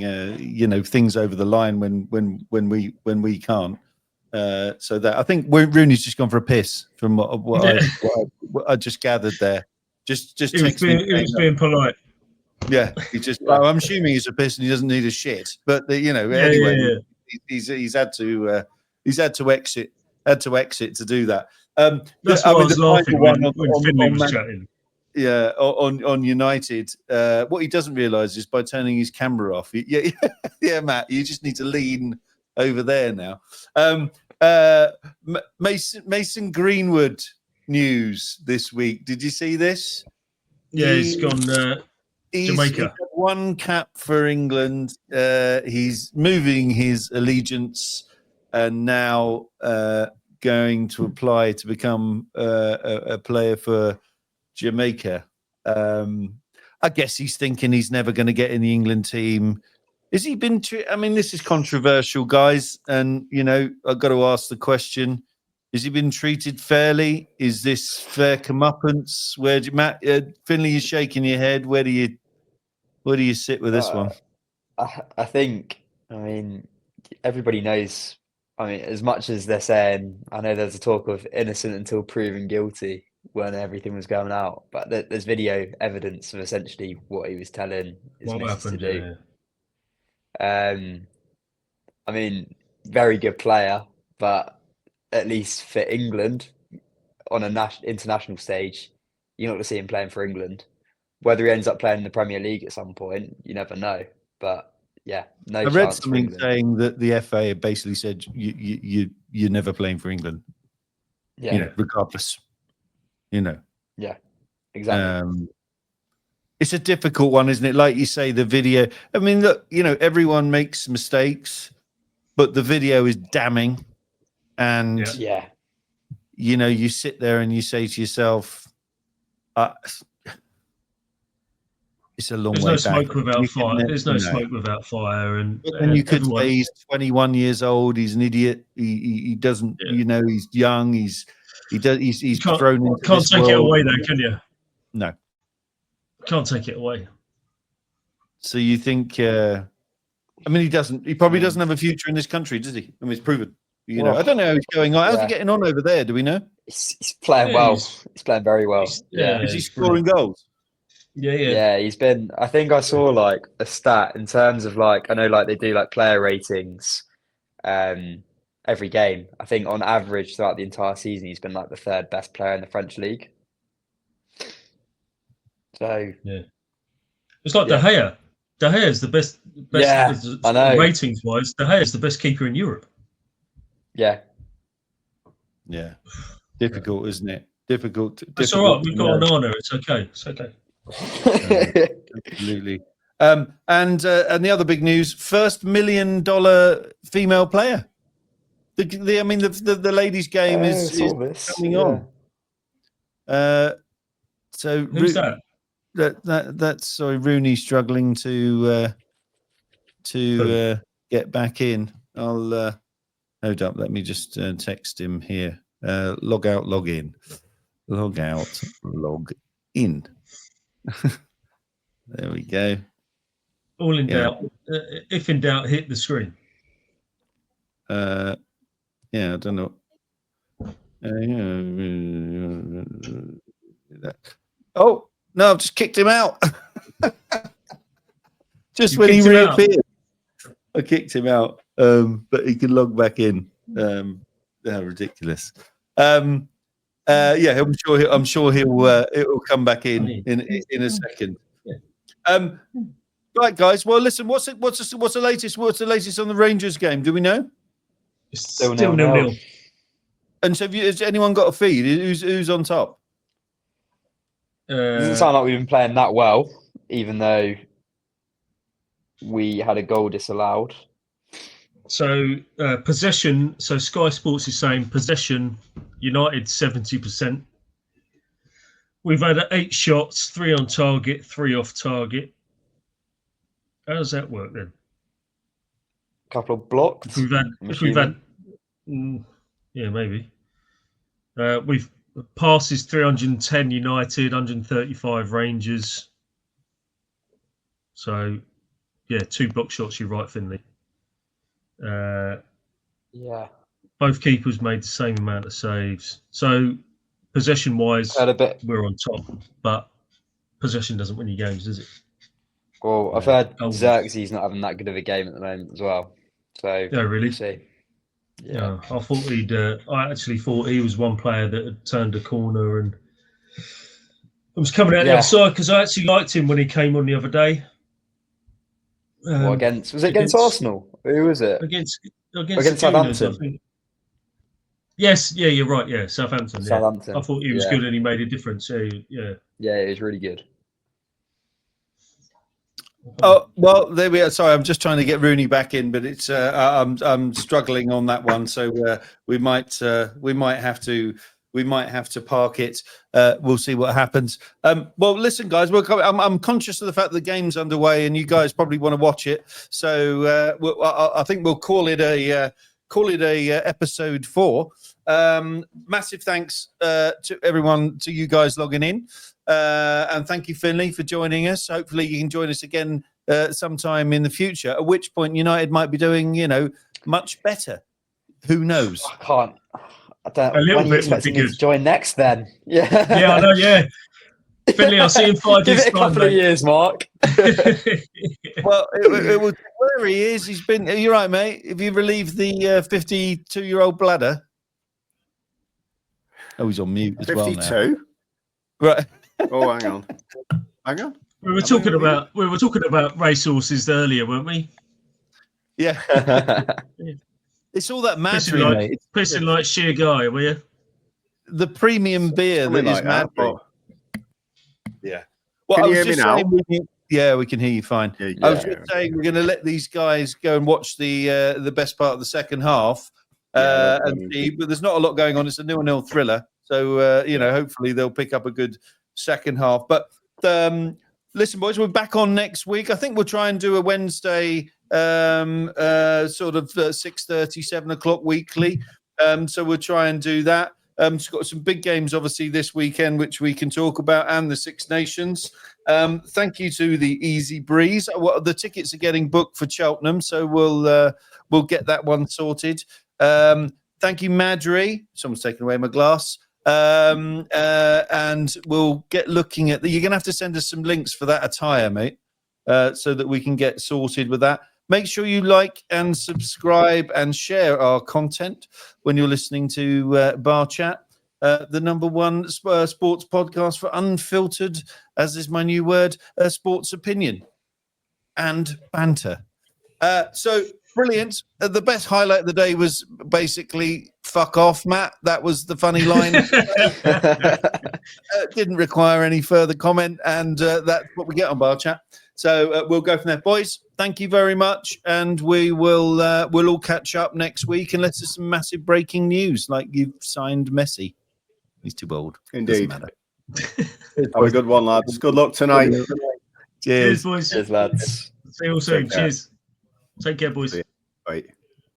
things over the line when we can't. So that I think Rooney's just gone for a piss from what I just gathered there. Just he was being polite. Yeah, he just. I'm assuming he's a piss and he doesn't need a shit. But anyway, he's had to exit to do that. That's why I was laughing when Finlay was chatting. Yeah, on United, what he doesn't realise is by turning his camera off. Yeah, Matt, you just need to lean over there now. Mason Greenwood news this week. Did you see this? Yeah, he's gone Jamaica. He's got one cap for England. He's moving his allegiance and now going to apply to become a player for Jamaica. I guess he's thinking he's never going to get in the England team. Has he been? I mean, this is controversial, guys, and I've got to ask the question: has he been treated fairly? Is this fair comeuppance? Where do Matt Finlay? You're shaking your head. Where do you sit with this one? I think. I mean, everybody knows. I mean, as much as they're saying, I know there's a talk of innocent until proven guilty when everything was going out, but there's video evidence of essentially what he was telling his missus to do. Yeah. I mean, very good player, but at least for England on a international stage, you're not going to see him playing for England. Whether he ends up playing in the Premier League at some point, you never know. But yeah, no. I read something saying that the FA basically said you're never playing for England. Yeah, regardless. Yeah, exactly. It's a difficult one, isn't it? Like you say, the video. I mean, look, everyone makes mistakes, but the video is damning. And you sit there and you say to yourself, it's a long way back. There's no smoke without fire. There's no smoke without fire. And you could say he's 21 years old. He's an idiot. He doesn't. He's young. He's thrown into. Can't take it away, though, can you? No. Can't take it away. So you think? I mean, he doesn't. He probably doesn't have a future in this country, does he? I mean, it's proven. I don't know how he's going on. How's he getting on over there? Do we know? He's playing well. He's playing very well. Is he scoring goals? Yeah. He's been. I think I saw like a stat in terms of like I know like they do like player ratings, every game. I think on average throughout the entire season, he's been like the third best player in the French league. So it's like De Gea. De Gea is the best I know. Ratings wise. De Gea is the best keeper in Europe. Yeah. Difficult, isn't it? Difficult. It's all right. We've got an honour. It's okay. It's okay. Absolutely. And the other big news: first $1 million female player. The ladies' game is coming on. So who's that? That's sorry, Rooney struggling to get back in. I'll hold up. Let me just text him here. Log out, log in. Log out, log in. There we go. All in doubt. If in doubt, hit the screen. I don't know. Oh no! I've just kicked him out. Just when he reappeared, I kicked him out. But he can log back in. Ridiculous. I'm sure he'll come back in a second. Right, guys. Well, listen. What's the latest? What's the latest on the Rangers game? Do we know? It's still 0-0. And so, has anyone got a feed? Who's on top? Doesn't sound like we've been playing that well, even though we had a goal disallowed. So possession. So Sky Sports is saying possession. United 70%. We've had 8 shots, 3 on target, 3 off target. How does that work then? couple of blocked. If we've had, yeah, maybe. We've passes 310 United, 135 Rangers. So, yeah, 2 block shots. You're right, Finlay. Yeah. Both keepers made the same amount of saves. So, possession-wise, we're on top. But possession doesn't win you games, does it? Well, I've heard Xerxes not having that good of a game at the moment as well. So, yeah, really. We'll see. Yeah, I thought I actually thought he was one player that had turned a corner and was coming out the other side because I actually liked him when he came on the other day. Was it against Arsenal? Who was it? Against Southampton. I think. Yes, yeah, you're right. Yeah, Southampton. Southampton. I thought he was good and he made a difference. Yeah. Yeah, he was really good. Oh well, there we are. Sorry, I'm just trying to get Rooney back in, but it's I'm struggling on that one. So we might have to park it. We'll see what happens. Well, listen, guys, I'm conscious of the fact that the game's underway, and you guys probably want to watch it. So I think we'll call it a episode 4. Massive thanks to everyone, to you guys logging in. And thank you, Finlay, for joining us. Hopefully you can join us again sometime in the future, at which point United might be doing, much better. Who knows? I don't. A little when are you bit would be expecting me good. to join next then? Yeah. Yeah, I know, yeah. Finlay, I'll see you in 5 Give years' it a time, couple of years, Mark. Well, it will, where he is, he's been. You're right, mate. Have you relieved the 52-year-old bladder? Oh, he's on mute as 52? Well now. 52? Right. Oh, hang on. We were talking about racehorses earlier, weren't we? Yeah. It's all that Madri, mate. Pissing like sheer guy, were you? The premium beer that is Madri. Yeah. Well, can you hear me now? Yeah, we can hear you fine. Yeah. I was just saying we're going to let these guys go and watch the best part of the second half. And see, but there's not a lot going on. It's a 0-0 thriller. So, hopefully they'll pick up a good second half. But listen, boys, we're back on next week. I think we'll try and do a Wednesday sort of 6:30, 7 o'clock weekly. So we'll try and do that. It's got some big games, obviously, this weekend, which we can talk about, and the Six Nations. Thank you to the Easy Breeze. Well, the tickets are getting booked for Cheltenham, so we'll get that one sorted. Thank you, Madri. Someone's taken away my glass. And we'll get looking at you're going to have to send us some links for that attire, mate, so that we can get sorted with that. Make sure you like and subscribe and share our content when you're listening to Bar Chat, the #1 sports podcast for unfiltered, as is my new word, sports opinion and banter. So brilliant. The best highlight of the day was basically "fuck off, Matt." That was the funny line. Didn't require any further comment, and that's what we get on Bar Chat. So we'll go from there, boys. Thank you very much, and we'll all catch up next week unless there's some massive breaking news, like you've signed Messi. He's too old. Indeed. Have a good one, lads. Good luck tonight. Cheers, boys. Cheers, lads. See you all soon. Cheers. Take care, boys. Bye.